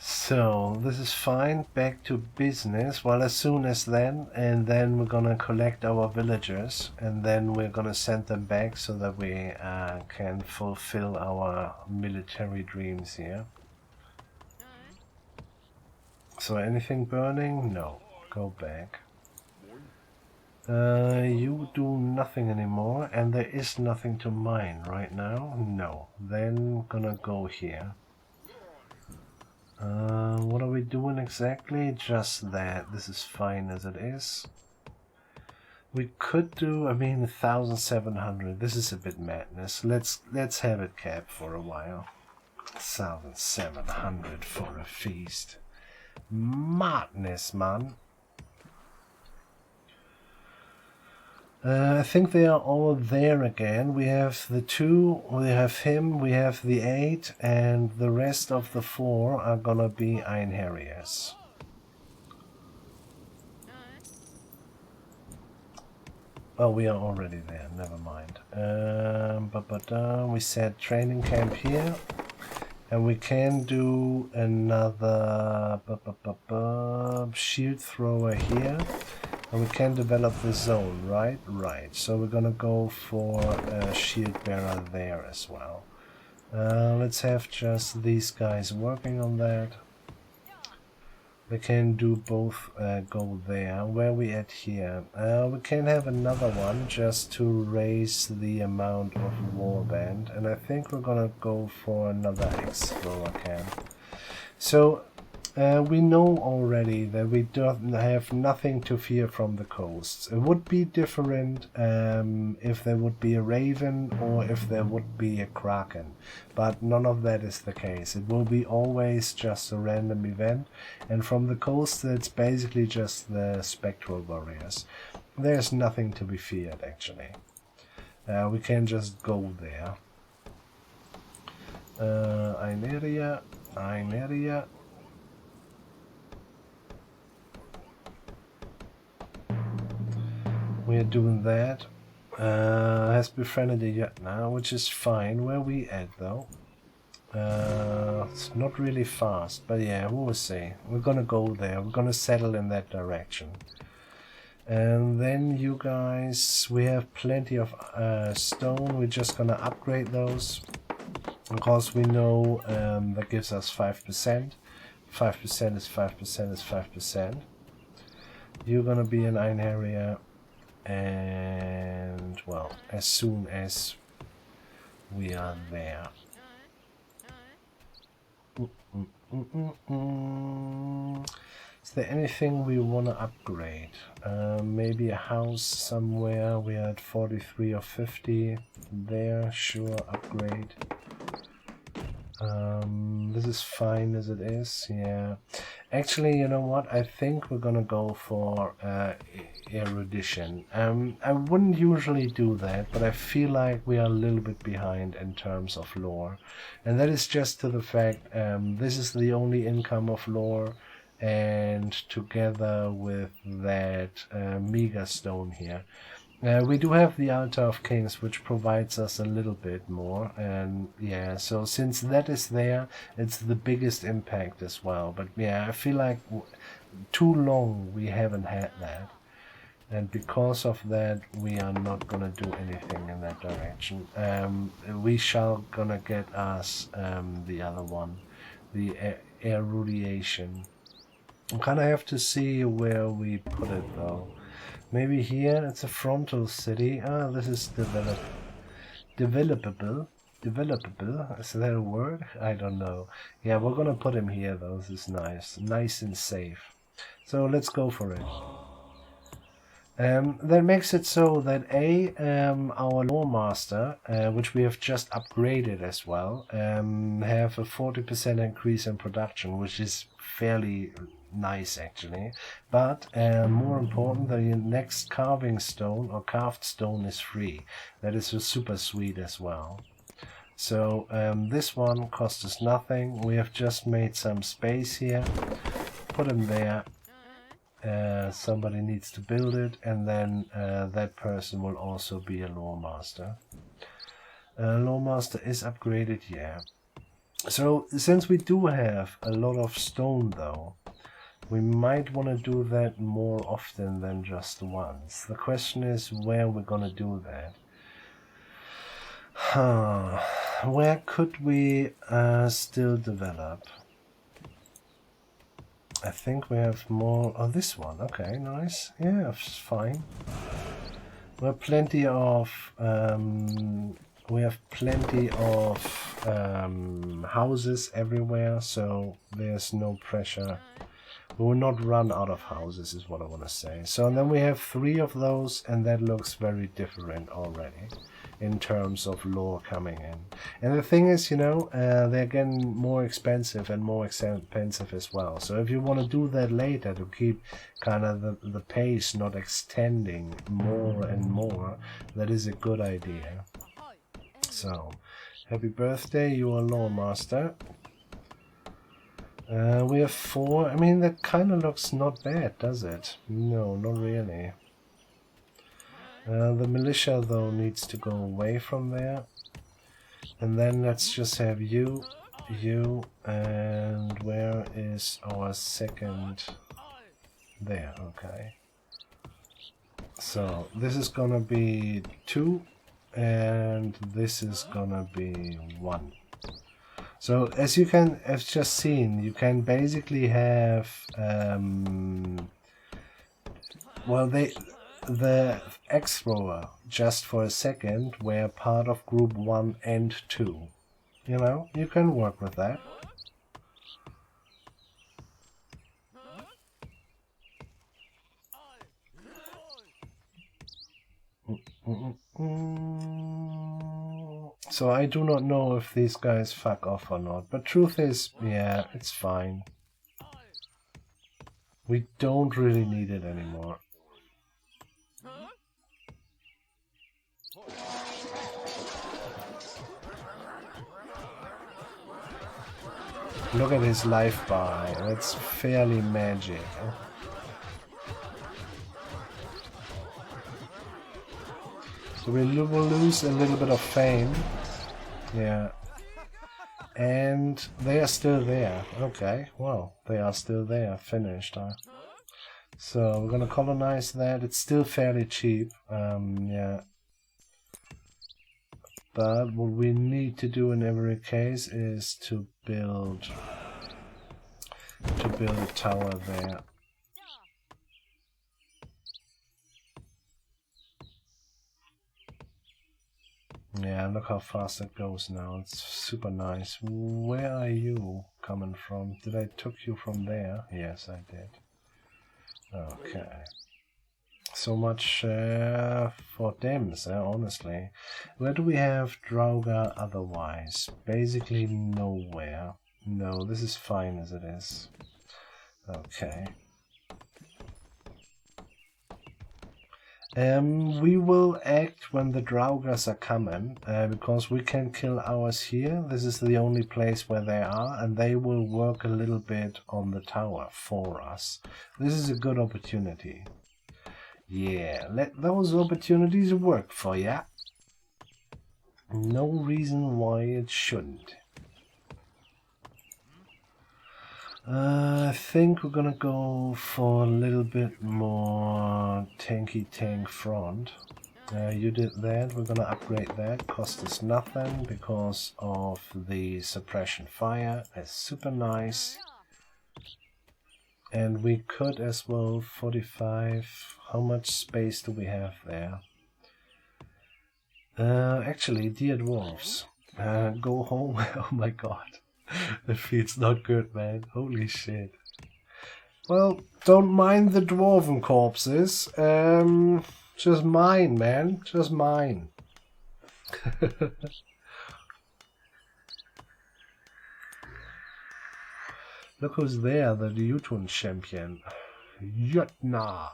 So, this is fine, back to business. Well, as soon as then, and then we're gonna collect our villagers, and then we're gonna send them back so that we can fulfill our military dreams here. So, anything burning? No. Go back. You do nothing anymore, and there is nothing to mine right now? No. Then gonna go here. What are we doing exactly? Just that. This is fine as it is. We could do, I mean, 1,700. This is a bit madness. Let's have it capped for a while. 1,700 for a feast. Madness, man. I think they are all there again. We have the 2, we have him, we have the 8, and the rest of the 4 are gonna be Iron Harriers. Oh, we are already there. Never mind. We said training camp here, and we can do another shield thrower here, and we can develop the zone, right? Right. So we're gonna go for a shield bearer there as well. Let's have just these guys working on that. We can do both go there. Where are we at here? We can have another one just to raise the amount of warband, and I think we're gonna go for another explorer camp. So we know already that we don't have nothing to fear from the coasts. It would be different if there would be a raven or if there would be a kraken, but none of that is the case. It will be always just a random event, and from the coast it's basically just the spectral warriors. There's nothing to be feared actually. We can just go there. Ineria. We're doing that. Has befriended a yacht now, which is fine. Where we at though? It's not really fast, but yeah, we'll see. We're gonna go there. We're gonna settle in that direction. And then you guys, we have plenty of stone. We're just gonna upgrade those. Because we know that gives us 5%. 5% is 5% is 5%. You're gonna be in an area. And well, as soon as we are there. Is there anything we want to upgrade? Maybe a house somewhere. We are at 43 or 50 there. Sure, upgrade. This is fine as it is. Yeah, actually, you know what, I think we're gonna go for erudition. I wouldn't usually do that, but I feel like we are a little bit behind in terms of lore, and that is just to the fact this is the only income of lore, and together with that mega stone here. We do have the Altar of Kings, which provides us a little bit more, and yeah, so since that is there, it's the biggest impact as well. But yeah, I feel like too long we haven't had that, and because of that, we are not gonna do anything in that direction. We shall gonna get us the other one, the erudition. I kind of have to see where we put it though. Maybe here, it's a frontal city. Ah, this is developable. Developable, is that a word? I don't know. Yeah, we're gonna put him here though. This is nice. Nice and safe. So let's go for it. That makes it so that our lore master, which we have just upgraded as well, have a 40% increase in production, which is fairly nice actually. But more important, the next carving stone or carved stone is free. That is super sweet as well. So this one costs us nothing. We have just made some space here, put him there. Somebody needs to build it, and then that person will also be a lore master. Lore master is upgraded, yeah. So since we do have a lot of stone though, we might want to do that more often than just once. The question is where we're gonna do that. Where could we still develop? I think we have more. Oh, this one. Okay, nice. Yeah, it's fine. We have plenty of. Houses everywhere, so there's no pressure. We will not run out of houses, is what I want to say. So and then we have 3 of those, and that looks very different already in terms of lore coming in. And the thing is, you know, they're getting more expensive and more expensive as well. So if you want to do that later to keep kind of the pace not extending more and more, that is a good idea. So, happy birthday, you are lore master. We have 4. I mean, that kind of looks not bad, does it? No, not really. The militia, though, needs to go away from there. And then let's just have you, and where is our second? There, okay. So this is gonna be 2, and this is gonna be 1. So as you can have just seen, you can basically have well, the X-Thrower just for a second were part of group 1 and 2. You know, you can work with that. So I do not know if these guys fuck off or not, but truth is, yeah, it's fine. We don't really need it anymore. Look at his life bar, that's fairly magic. So we will lose a little bit of fame. Yeah. And they are still there. Okay, well, they are still there. Finished, huh? So we're gonna colonize that. It's still fairly cheap. Yeah. But what we need to do in every case is to build a tower there. Yeah, look how fast it goes now. It's super nice. Where are you coming from? Did I took you from there? Yes, I did. Okay. So much for Dems, honestly. Where do we have Draugr otherwise? Basically nowhere. No, this is fine as it is. Okay. We will act when the Draugrs are coming, because we can kill ours here. This is the only place where they are, and they will work a little bit on the tower for us. This is a good opportunity. Yeah, let those opportunities work for ya. No reason why it shouldn't. I think we're gonna go for a little bit more tanky tank front. You did that, we're gonna upgrade that. Cost us nothing because of the suppression fire. It's super nice. And we could as well 45. How much space do we have there? Actually, dear dwarves, go home. Oh my god. That feels not good, man. Holy shit. Well, don't mind the dwarven corpses. Just mine, man. Just mine. Look who's there, the Jotun champion. Jotna.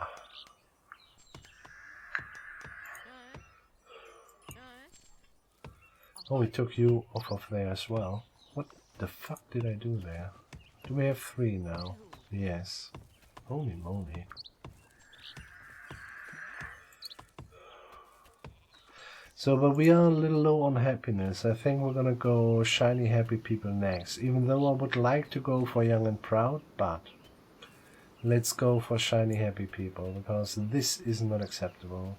Oh, we took you off of there as well. What the fuck did I do there? Do we have 3 now? Yes. Holy moly. So, but we are a little low on happiness. I think we're gonna go shiny happy people next. Even though I would like to go for young and proud, but let's go for shiny happy people, because this is not acceptable.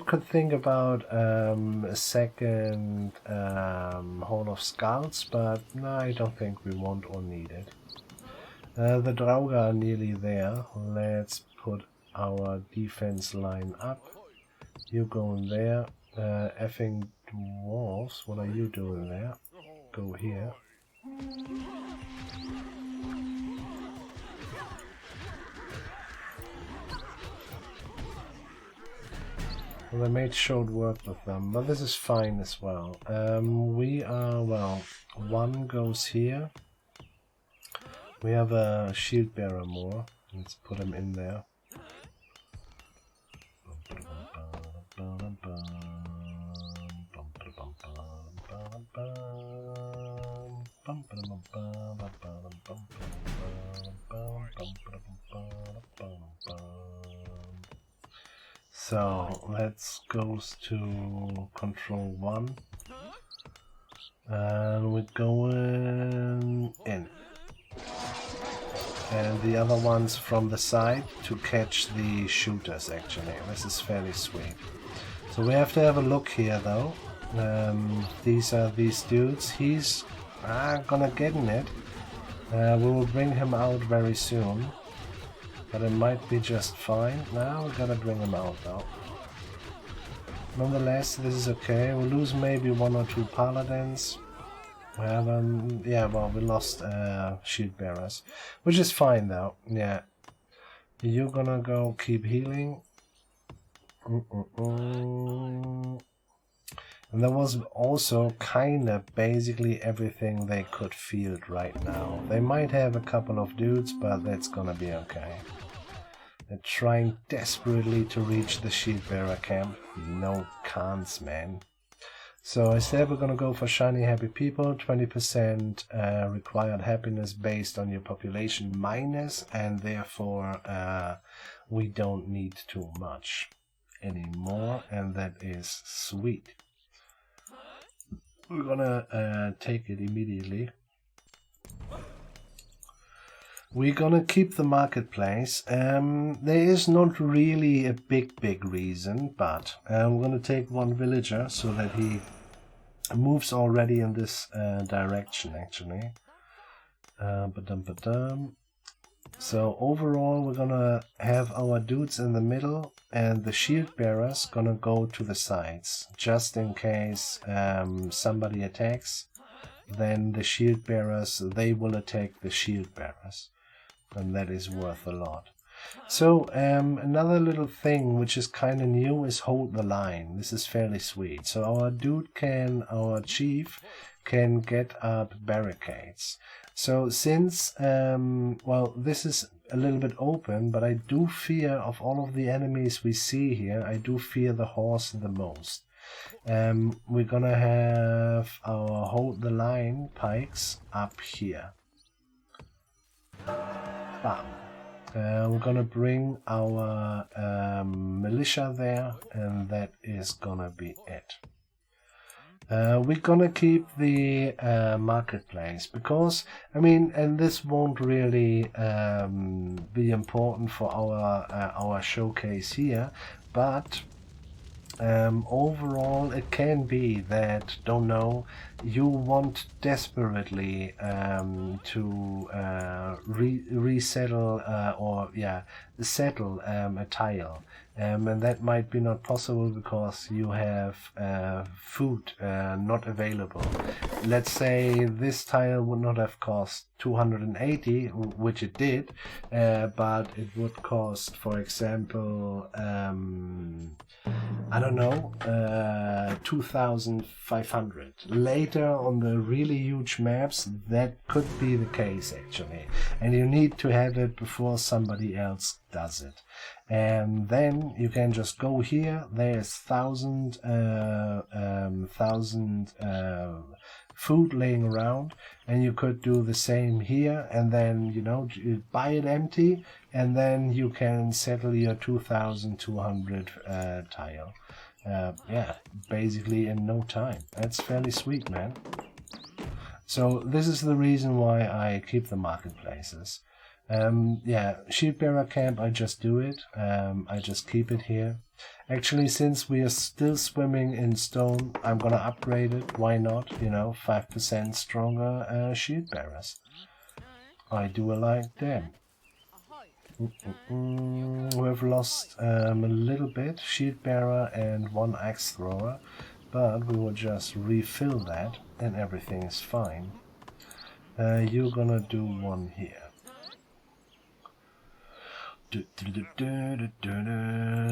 Could think about a second Hall of Scouts, but no, I don't think we want or need it. The Draugr are nearly there. Let's put our defense line up. You go in there. Effing dwarves, what are you doing there? Go here. Well, the mage showed work with them, but this is fine as well. We are, well, 1 goes here. We have a shield bearer more. Let's put him in there. So let's goes to control 1. And we're going in. And the other ones from the side to catch the shooters actually. This is fairly sweet. So we have to have a look here though. These are these dudes. He's gonna get in it. We will bring him out very soon. But it might be just fine. Now we're gonna bring him out though. Nonetheless, this is okay. We'll lose maybe 1 or 2 paladins. We have yeah, well, we lost shield bearers, which is fine though. Yeah, you're gonna go keep healing. And there was also kinda basically everything they could field right now. They might have a couple of dudes, but that's gonna be okay. They're trying desperately to reach the shield bearer camp. No cons, man. So instead we're gonna go for shiny happy people, 20% required happiness based on your population minus, and therefore we don't need too much anymore, and that is sweet. We're gonna take it immediately. We're gonna keep the marketplace. There is not really a big reason, but we're gonna take 1 villager so that he moves already in this direction actually. So overall we're gonna have our dudes in the middle and the shield bearers gonna go to the sides just in case somebody attacks. Then the shield bearers, they will attack the shield bearers. And that is worth a lot. So another little thing which is kind of new is hold the line. This is fairly sweet. So our our chief can get up barricades. So since, well, this is a little bit open, but I do fear of all of the enemies we see here, I do fear the horse the most. We're gonna have our hold the line pikes up here. Bam. We're gonna bring our militia there, and that is gonna be it. We're gonna keep the marketplace because, I mean, and this won't really be important for our showcase here, but overall it can be that, don't know, you want desperately to resettle or settle a tile, and that might be not possible because you have food not available. Let's say this tile would not have cost 280, which it did, but it would cost, for example, I don't know, 2,500. Later on the really huge maps, that could be the case actually. And you need to have it before somebody else does it. And then you can just go here, there's 1,000 food laying around, and you could do the same here, and then, you know, you buy it empty, and then you can settle your 2,200 tile. Yeah, basically in no time. That's fairly sweet, man. So this is the reason why I keep the marketplaces. Yeah, shield bearer camp, I just do it. I just keep it here. Actually, since we are still swimming in stone, I'm gonna upgrade it. Why not? You know, 5% stronger shield bearers. I do like them. We've lost a little bit, shield bearer and 1 axe thrower, but we will just refill that and everything is fine. You're gonna do 1 here.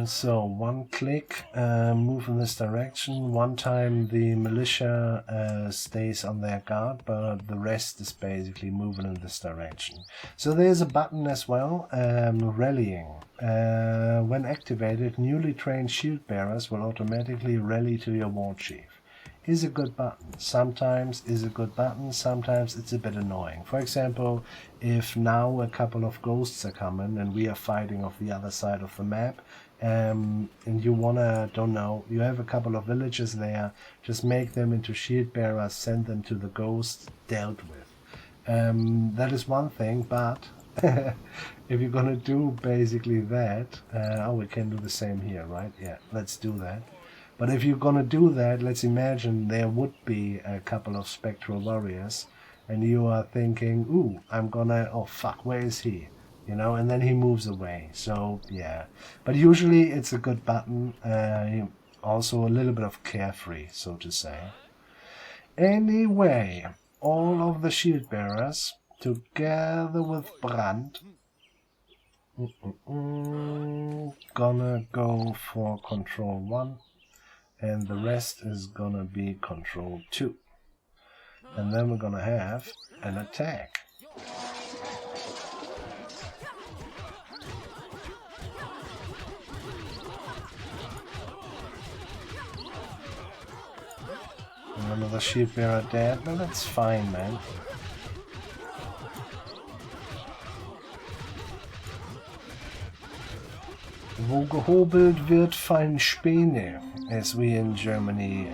So 1 click, move in this direction. 1 time the militia stays on their guard, but the rest is basically moving in this direction. So there's a button as well, rallying. When activated, newly trained shield bearers will automatically rally to your war chief. Is a good button. Sometimes is a good button, sometimes it's a bit annoying. For example, if now a couple of ghosts are coming and we are fighting off the other side of the map, and you wanna, don't know, you have a couple of villages there, just make them into shield bearers, send them to the ghosts, dealt with. That is one thing, but if you're gonna do basically that, oh, we can do the same here, right? Yeah, let's do that. But if you're gonna do that, let's imagine there would be a couple of spectral warriors, and you are thinking, ooh, I'm gonna, oh fuck, where is he? You know, and then he moves away. So yeah, but usually it's a good button. Also a little bit of carefree, so to say. Anyway, all of the shield bearers together with Brand gonna go for control 1, and the rest is gonna be control 2, and then we're gonna have an attack. Another shield bearer dead. No, that's fine, man. Wo gehobelt wird, fallen Späne, as we in Germany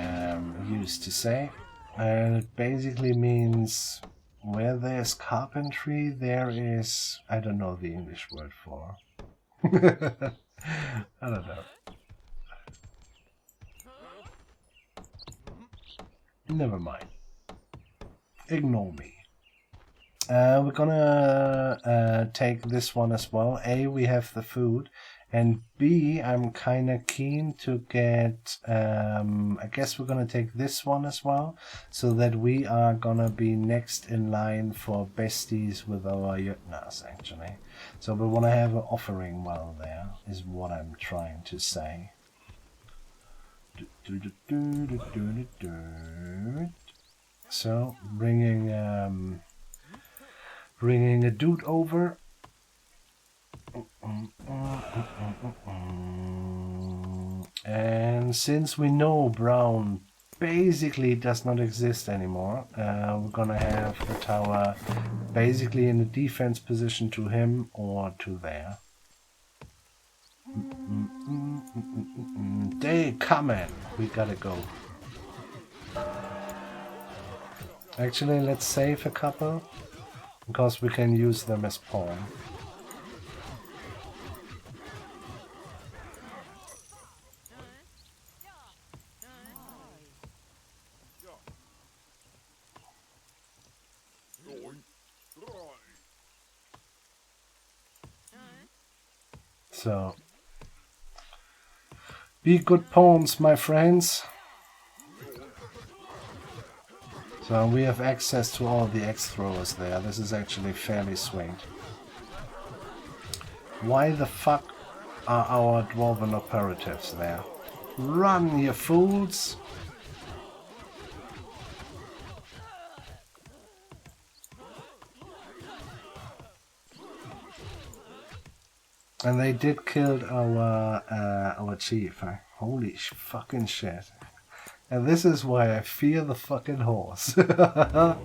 used to say. And it basically means where there's carpentry, there is... I don't know the English word for. I don't know. Never mind. Ignore me. We're gonna take this one as well. A, we have the food. And B, I'm kinda keen to get... I guess we're gonna take this one as well. So that we are gonna be next in line for besties with our Jötnars, actually. So we wanna have an offering well there, is what I'm trying to say. So bringing a dude over, and since we know Brown basically does not exist anymore, we're gonna have the tower basically in a defense position to him or to there. They coming. We gotta go. Actually, let's save a couple, because we can use them as pawn. So, be good pawns, my friends. So we have access to all the X throwers there. This is actually fairly swinged. Why the fuck are our dwarven operatives there? Run, you fools! And they did kill our chief. Holy fucking shit. And this is why I fear the fucking horse. No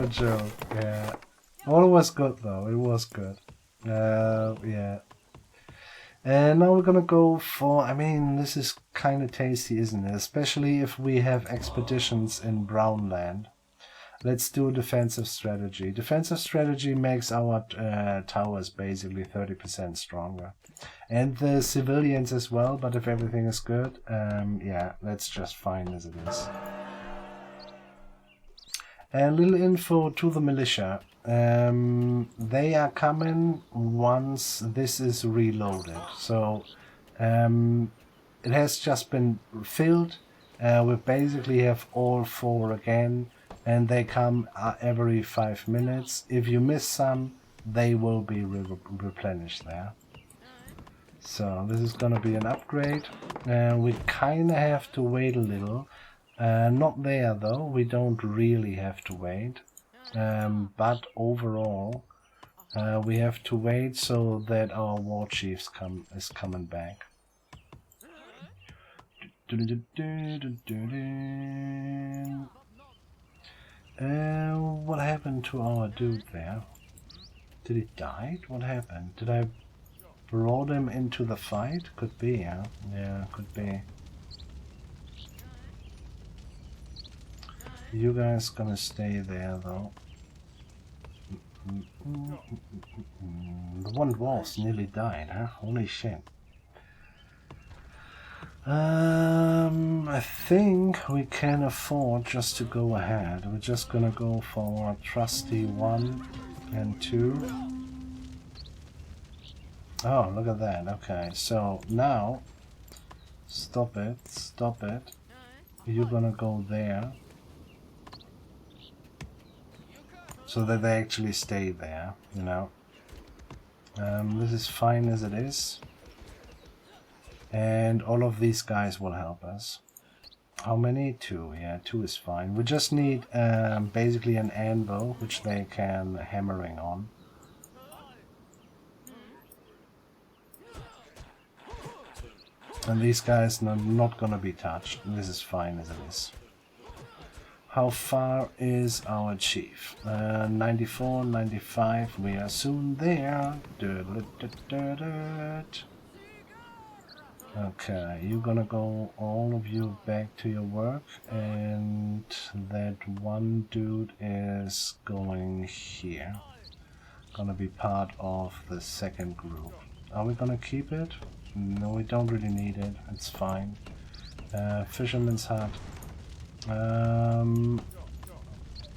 joke, yeah. All was good though, it was good. Yeah. And now we're gonna go for, I mean, this is kind of tasty, isn't it? Especially if we have expeditions in Brownland. Let's do defensive strategy. Defensive strategy makes our towers basically 30% stronger. And the civilians as well, but if everything is good, yeah, that's just fine as it is. A little info to the militia. They are coming once this is reloaded. So it has just been filled. We basically have all 4 again. And they come every 5 minutes. If you miss some, they will be replenished there. So this is gonna be an upgrade. We kinda have to wait a little. Not there though, we don't really have to wait. But overall, we have to wait so that our war chief is coming back. What happened to our dude there? Did he die? What happened? Did I brought him into the fight? Could be, yeah. Yeah, could be. You guys gonna stay there, though. The one dwarf's nearly died, huh? Holy shit. I think we can afford just to go ahead. We're just gonna go for trusty 1 and 2. Oh, look at that. Okay, so now, stop it. You're gonna go there. So that they actually stay there, you know. This is fine as it is. And all of these guys will help us. How many? 2. Yeah, 2 is fine. We just need basically an anvil, which they can hammering on. And these guys are not gonna be touched. This is fine as it is. How far is our chief? 94, 95. We are soon there. Okay, you're gonna go, all of you, back to your work, and that one dude is going here. Gonna be part of the second group. Are we gonna keep it? No, we don't really need it. It's fine. Fisherman's hut.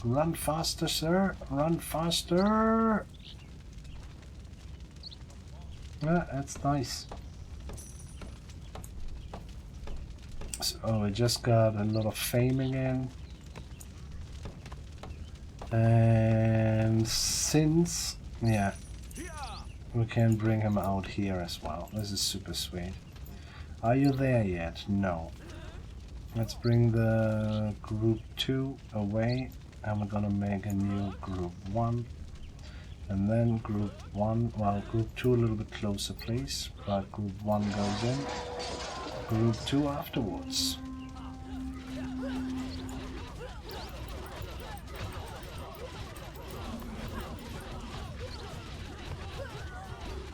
Run faster, sir. Run faster. Yeah, that's nice. So we just got a lot of fame again. And since, yeah, we can bring him out here as well. This is super sweet. Are you there yet? No. Let's bring the group 2 away, and we're gonna make a new group 1. And then group 1, well, group 2 a little bit closer, please. But group 1 goes in. Group 2 afterwards.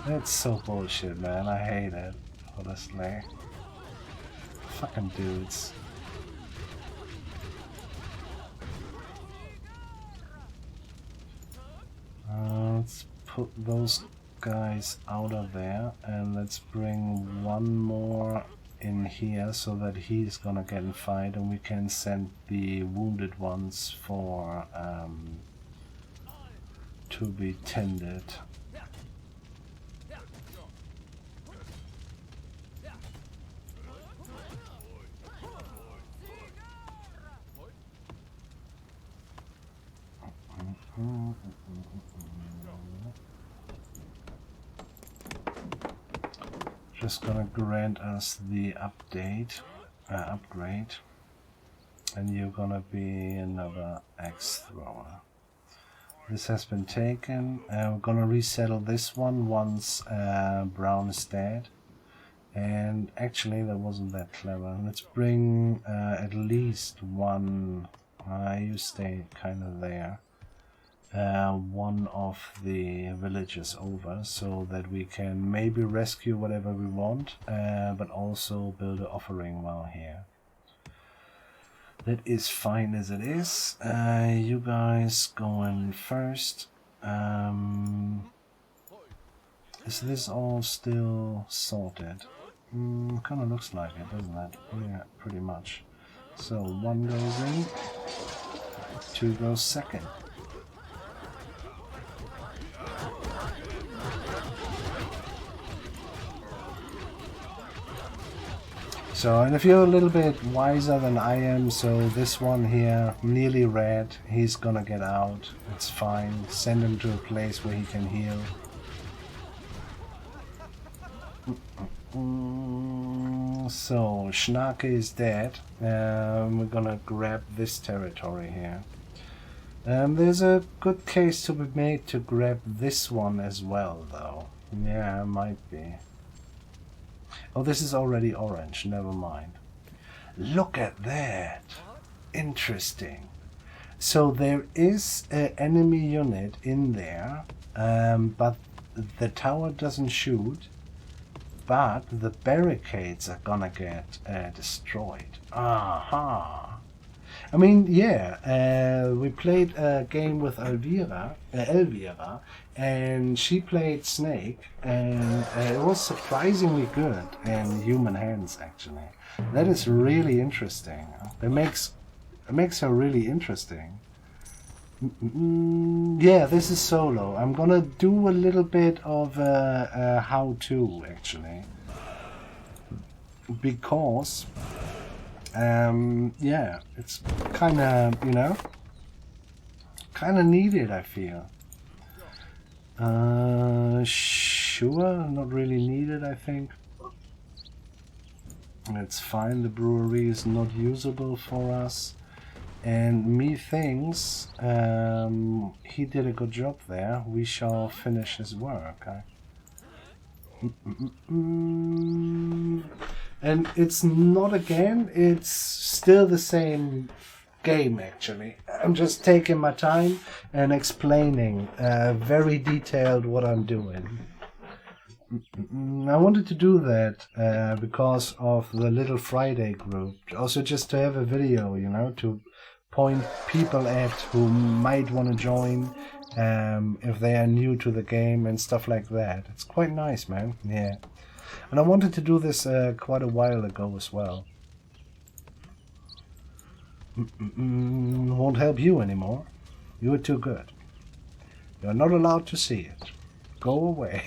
It's so bullshit, man. I hate it, honestly. Fucking dudes. Let's put those guys out of there, and let's bring one more in here so that he's gonna get in fight, and we can send the wounded ones for to be tended. Just gonna grant us the upgrade, and you're gonna be another axe thrower. This has been taken, and we're gonna resettle this one once Brown is dead. And actually, that wasn't that clever. Let's bring at least one. You stay kind of there. One of the villages over, so that we can maybe rescue whatever we want, but also build an offering while here. That is fine as it is. You guys going first. Is this all still sorted? Kind of looks like it, doesn't it? Yeah, pretty much. So 1 goes in, 2 goes second. So, and if you're a little bit wiser than I am, so this one here, nearly red, he's gonna get out. It's fine. Send him to a place where he can heal. So, Schnake is dead. We're gonna grab this territory here. There's a good case to be made to grab this one as well, though. Yeah, might be. Oh, this is already orange. Never mind. Look at that. Interesting. So there is an enemy unit in there, but the tower doesn't shoot. but the barricades are gonna get destroyed. Aha! I mean, yeah, we played a game with Elvira, and she played Snake, and it was surprisingly good in human hands, actually. That is really interesting. It makes her really interesting. Yeah, this is solo. I'm gonna do a little bit of a how-to, actually, because yeah, it's kind of, you know, kind of needed, I feel. Sure, not really needed, I think. It's fine, the brewery is not usable for us. And methinks he did a good job there. We shall finish his work. And it's not again, it's still the same game, actually. I'm just taking my time and explaining very detailed what I'm doing. I wanted to do that because of the Little Friday group. Also just to have a video, you know, to point people at who might want to join if they are new to the game and stuff like that. It's quite nice, man. Yeah. And I wanted to do this quite a while ago as well. Won't help you anymore. You are too good. You're not allowed to see it. Go away.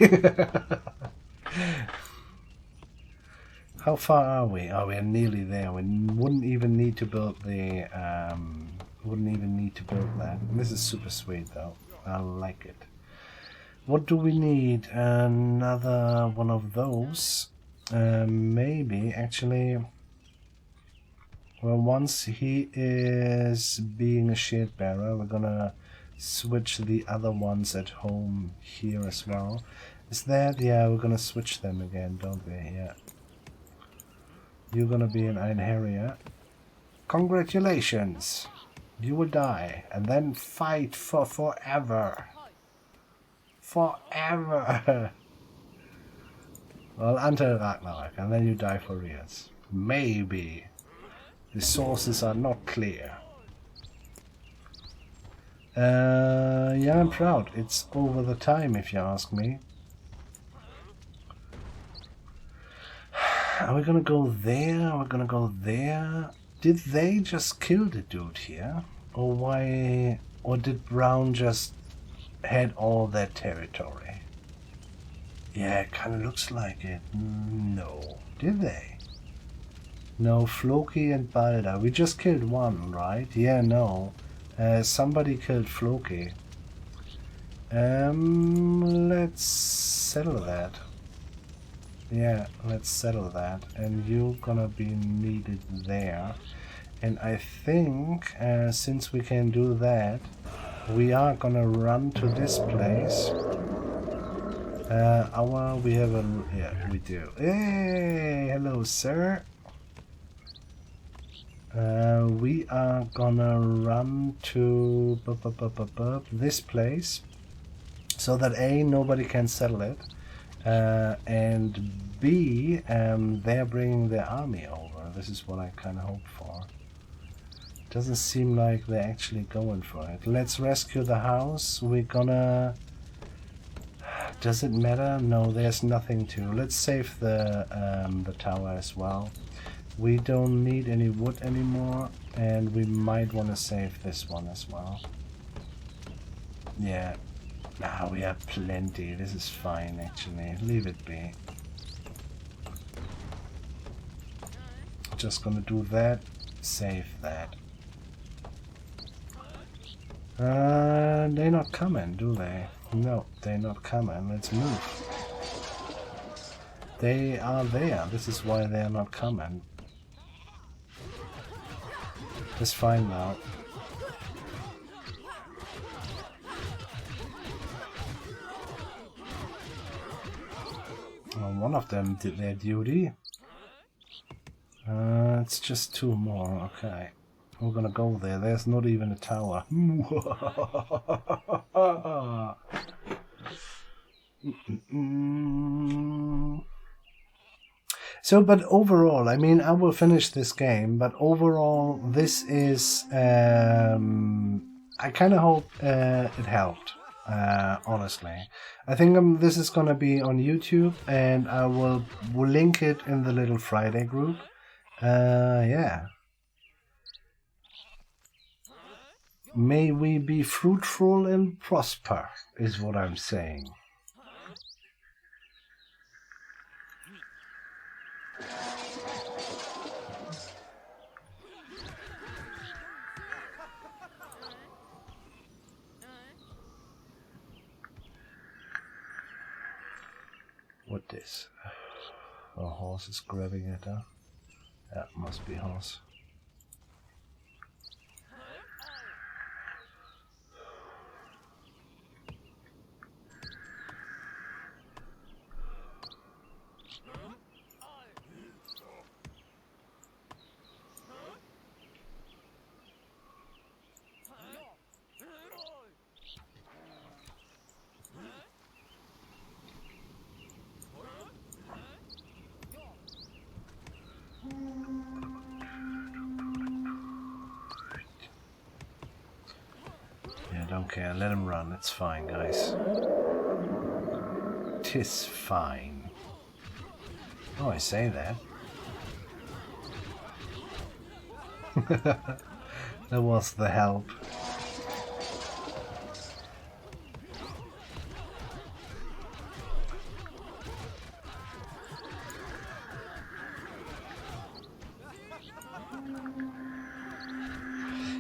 How far are we? Oh, we're nearly there. We wouldn't even need to build the that. This is super sweet though. I like it. What do we need? Another one of those. Maybe actually. Well, once he is being a shield bearer, we're gonna switch the other ones at home here as well. Is that? Yeah, we're gonna switch them again, don't we? Yeah. You're gonna be an Einherjar. Congratulations! You will die, and then fight for forever. Forever! Well, until Ragnarok, and then you die for reals. Maybe. The sources are not clear. Yeah, I'm proud. It's over the time, if you ask me. Are we gonna go there? Are we gonna go there? Did they just kill the dude here? Or why? Or did Brown just had all that territory? Yeah, it kind of looks like it. No. Did they? No, Floki and Balder. We just killed one, right? Yeah, no. Somebody killed Floki. Let's settle that. Yeah, let's settle that. And you're gonna be needed there. And I think, since we can do that, we are gonna run to this place. We have a... yeah, we do. Hey, hello, sir. We are gonna run to this place, so that A, nobody can settle it, and B, they're bringing their army over. This is what I kind of hope for. Doesn't seem like they're actually going for it. Let's rescue the house. We're gonna... Does it matter? No, there's nothing to. Let's save the tower as well. We don't need any wood anymore, and we might want to save this one as well. Yeah. Nah, we have plenty. This is fine, actually. Leave it be. Just gonna do that. Save that. They're not coming, do they? No, they're not coming. Let's move. They are there. This is why they're not coming. It's fine now. Well, one of them did their duty. It's just two more. Okay. We're gonna go there. There's not even a tower. So, but overall, I mean, I will finish this game, but overall, this is. I kind of hope it helped, honestly. I think this is going to be on YouTube, and I will link it in the Little Friday group. Yeah. May we be fruitful and prosper, is what I'm saying. What this? A horse is grabbing it, huh? That must be horse. Yeah, don't care. Let him run. It's fine, guys. 'Tis fine. Oh, I say that. That was the help.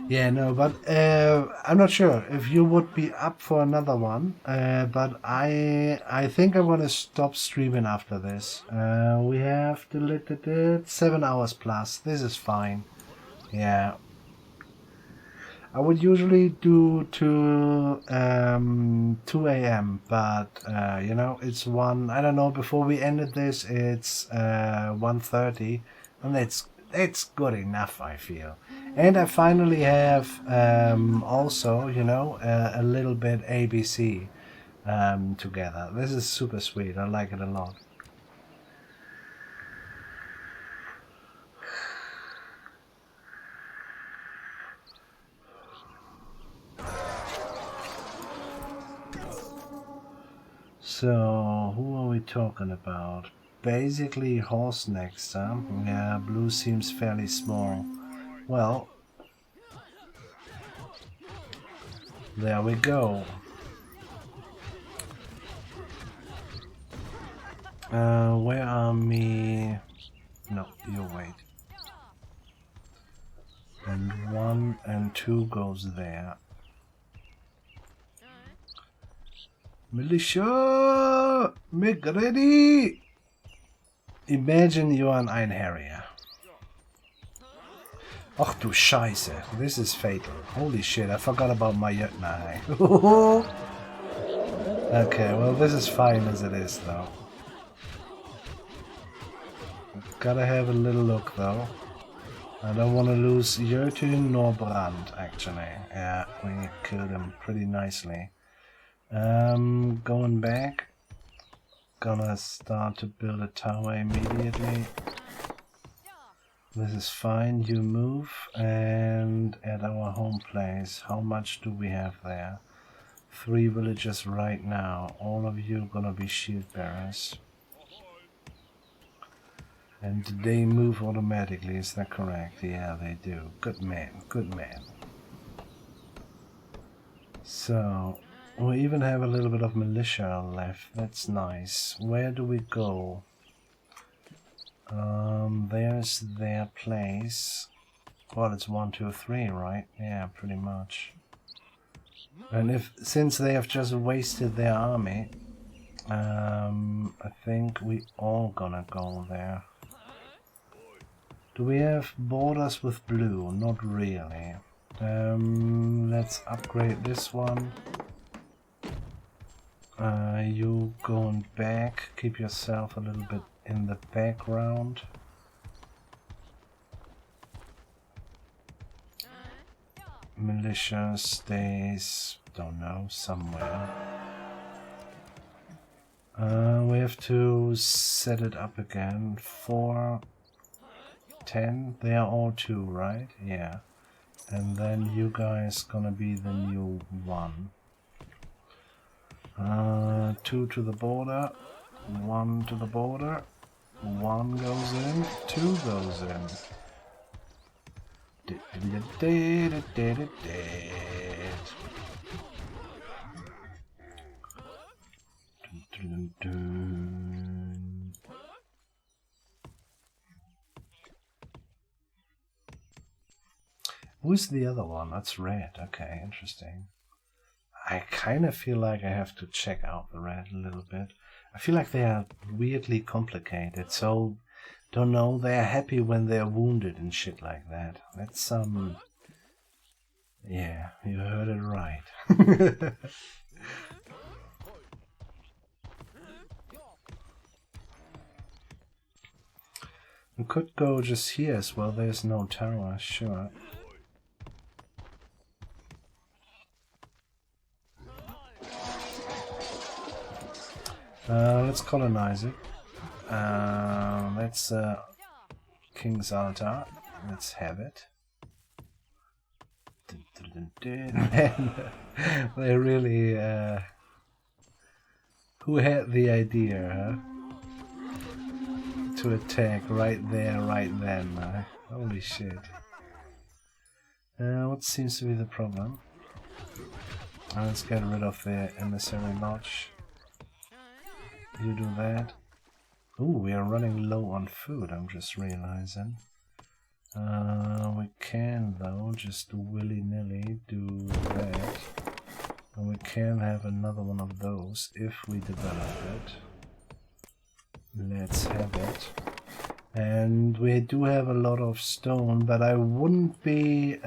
Yeah, no, but I'm not sure if you would be up for another one. But I think I'm gonna stop streaming after this. We have 7 hours plus. This is fine. Yeah. I would usually do to 2 a.m. But you know, it's one. I don't know. Before we ended this, it's 1:30, and it's good enough, I feel. And I finally have also, you know, a little bit ABC together. This is super sweet. I like it a lot. So, who are we talking about? Basically, horse next, huh? Yeah, blue seems fairly small. Well, there we go. Where are me? No, you wait. And 1 and 2 goes there. Militia! Make ready! Imagine you're an Einherjar. Ach du Scheiße, this is fatal. Holy shit, I forgot about my Jötner. Okay, well this is fine as it is though. Gotta have a little look though. I don't want to lose Jotun nor Brand actually. Yeah, we killed him pretty nicely. Going back. Gonna start to build a tower immediately. This is fine, you move, and at our home place, how much do we have there? 3 villagers right now, all of you gonna be shield bearers. And they move automatically, is that correct? Yeah, they do. Good man, good man. So, we even have a little bit of militia left, that's nice. Where do we go? There's their place. Well, it's 1, 2, 3, right? Yeah, pretty much. And since they have just wasted their army, I think we all gonna go there. Do we have borders with blue? Not really. Let's upgrade this one. You going back, keep yourself a little bit in the background. Militia stays, don't know, somewhere. We have to set it up again. 4, 10. They are all 2, right? Yeah. And then you guys gonna be the new 1. 2 to the border. 1 to the border. 1 goes in. 2 goes in. Who's the other one? That's red. Okay, interesting. I kind of feel like I have to check out the red a little bit. I feel like they are weirdly complicated, so don't know, they're happy when they're wounded and shit like that. That's yeah, you heard it right. We could go just here as well, there's no tower, sure. Let's colonize it. That's King's Altar. Let's have it. They really... who had the idea, huh? To attack right there, right then. Holy shit. What seems to be the problem? Let's get rid of the emissary lodge. You do that. Ooh, we are running low on food, I'm just realizing. We can, though, just willy-nilly do that. And we can have another one of those if we develop it. Let's have it. And we do have a lot of stone, but I wouldn't be,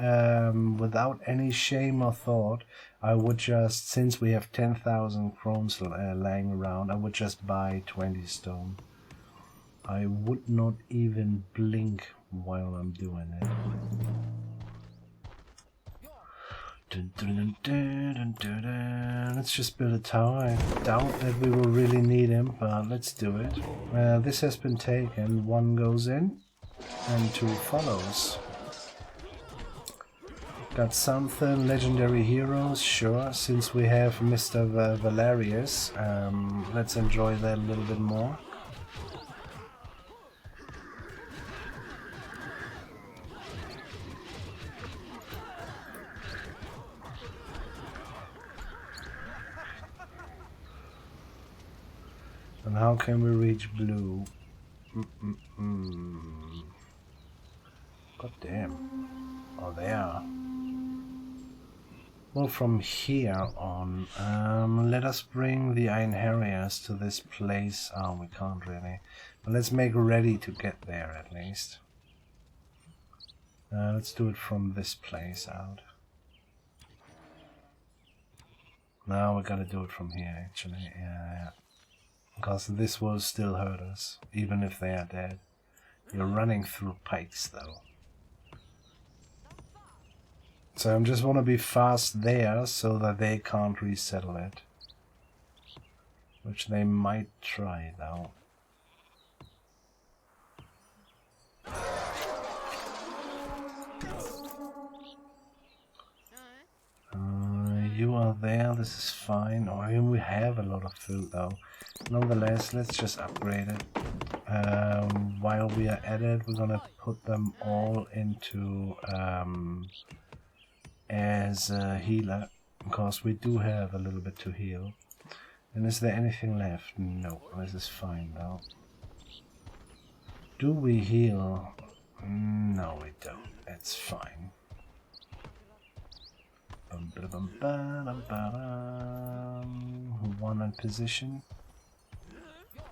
without any shame or thought, I would just, since we have 10,000 crowns laying around, I would just buy 20 stone. I would not even blink while I'm doing it. Let's just build a tower. I doubt that we will really need him, but let's do it. This has been taken. 1 goes in and 2 follows. Got something. Legendary heroes, sure. Since we have Mr. Valerius, let's enjoy that a little bit more. And how can we reach blue? God damn. Oh, there. Well, from here on, let us bring the Iron Harriers to this place. Oh, we can't really. But let's make ready to get there at least. Let's do it from this place out. Now we gotta do it from here, actually. Yeah. Because this will still hurt us, even if they are dead. You're running through pikes, though. So I just want to be fast there, so that they can't resettle it. Which they might try, though. You are there, this is fine. Oh, I mean, we have a lot of food, though. Nonetheless, let's just upgrade it. While we are at it, we're gonna put them all into as a healer, because we do have a little bit to heal. And is there anything left? No, this is fine though. Do we heal? No, we don't. It's fine. 1 in position.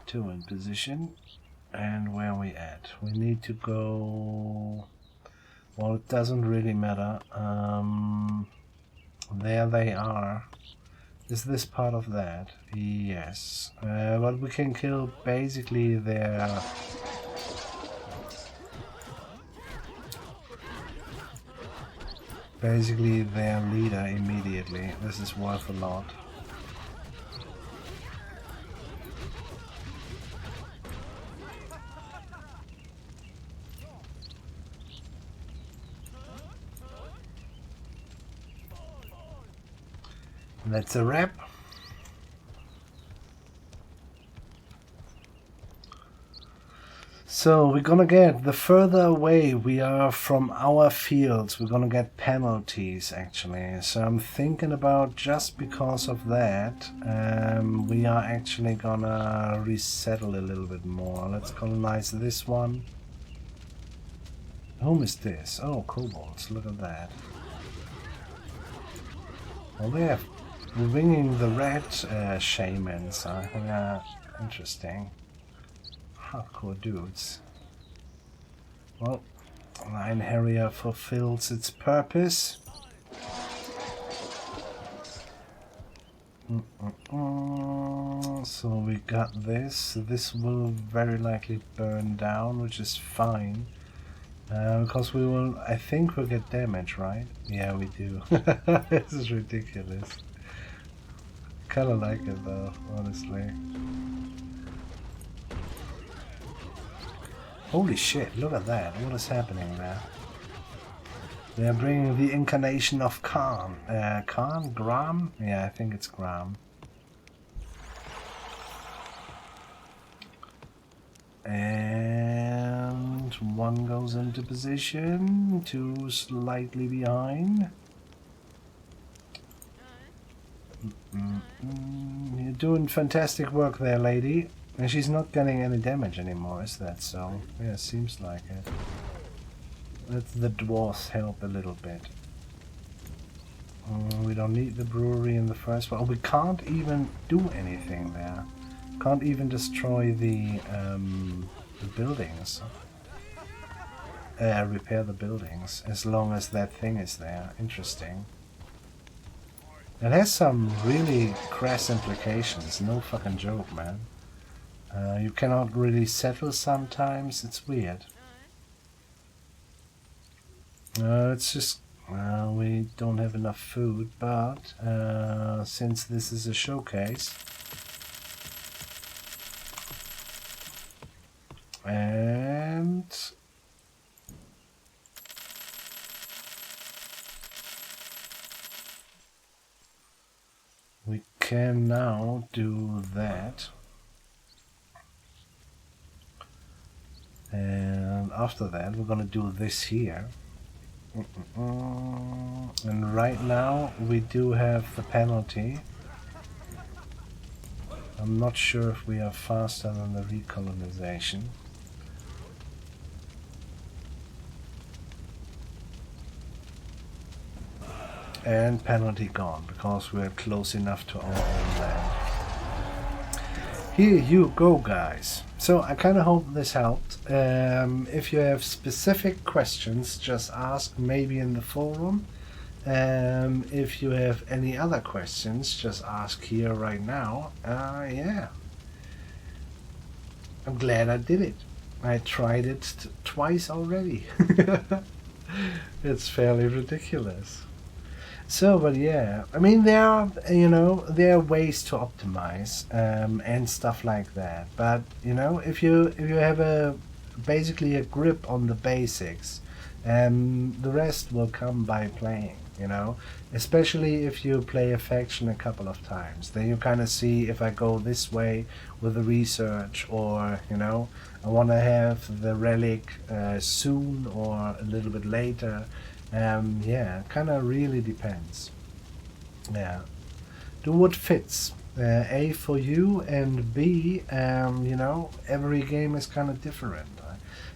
2 in position. And where are we at? We need to go... Well, it doesn't really matter. There they are. Is this part of that? Yes. But we can kill basically their... Basically their leader immediately. This is worth a lot. That's a wrap. So we're gonna get, the further away we are from our fields, we're gonna get penalties actually. So I'm thinking about, just because of that, we are actually gonna resettle a little bit more. Let's colonize this one. Whom is this? Oh, kobolds, look at that. Well, they're bringing the red shamans. I think interesting. Hardcore dudes. Well, Lion Harrier fulfills its purpose. So we got this. This will very likely burn down, which is fine. Because we will, I think we'll get damage, right? Yeah, we do. This is ridiculous. Kinda like it though, honestly. Holy shit, look at that. What is happening there? They're bringing the incarnation of Khan. Khan? Gram? Yeah, I think it's Gram. And one goes into position, two slightly behind. You're doing fantastic work there, lady. And she's not getting any damage anymore, is that so? Yeah, seems like it. Let the dwarves help a little bit. We don't need the brewery in the first one. Oh, we can't even do anything there. Can't even destroy the buildings. Repair the buildings, as long as that thing is there. Interesting. It has some really crass implications, no fucking joke, man. You cannot really settle sometimes, it's weird. It's just, we don't have enough food, but since this is a showcase, and we can now do that. And after that we're gonna do this here. And right now we do have the penalty. I'm not sure if we are faster than the recolonization. And penalty gone, because we're close enough to our own land. Here you go, guys. So I kind of hope this helped. If you have specific questions, just ask, maybe in the forum. If you have any other questions, just ask here right now. Yeah. I'm glad I did it. I tried it twice already. It's fairly ridiculous. So, but yeah, I mean, there are, there are ways to optimize and stuff like that. But if you have basically a grip on the basics, the rest will come by playing. Especially if you play a faction a couple of times, then you kind of see, if I go this way with the research, or I want to have the relic soon or a little bit later. Yeah, kind of really depends. Yeah, do what fits. A, for you, and B, every game is kind of different.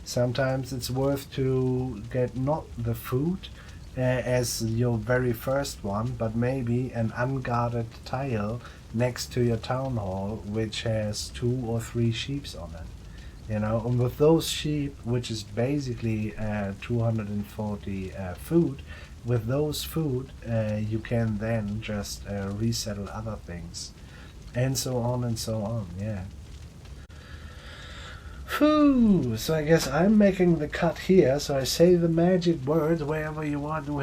Sometimes it's worth to get not the food as your very first one, but maybe an unguarded tile next to your town hall, which has 2 or 3 sheep on it. And with those sheep, which is basically 240 food, with those food you can then just resettle other things, and so on and so on. Yeah. Whew. So I guess I'm making the cut here, so I say the magic words wherever you want to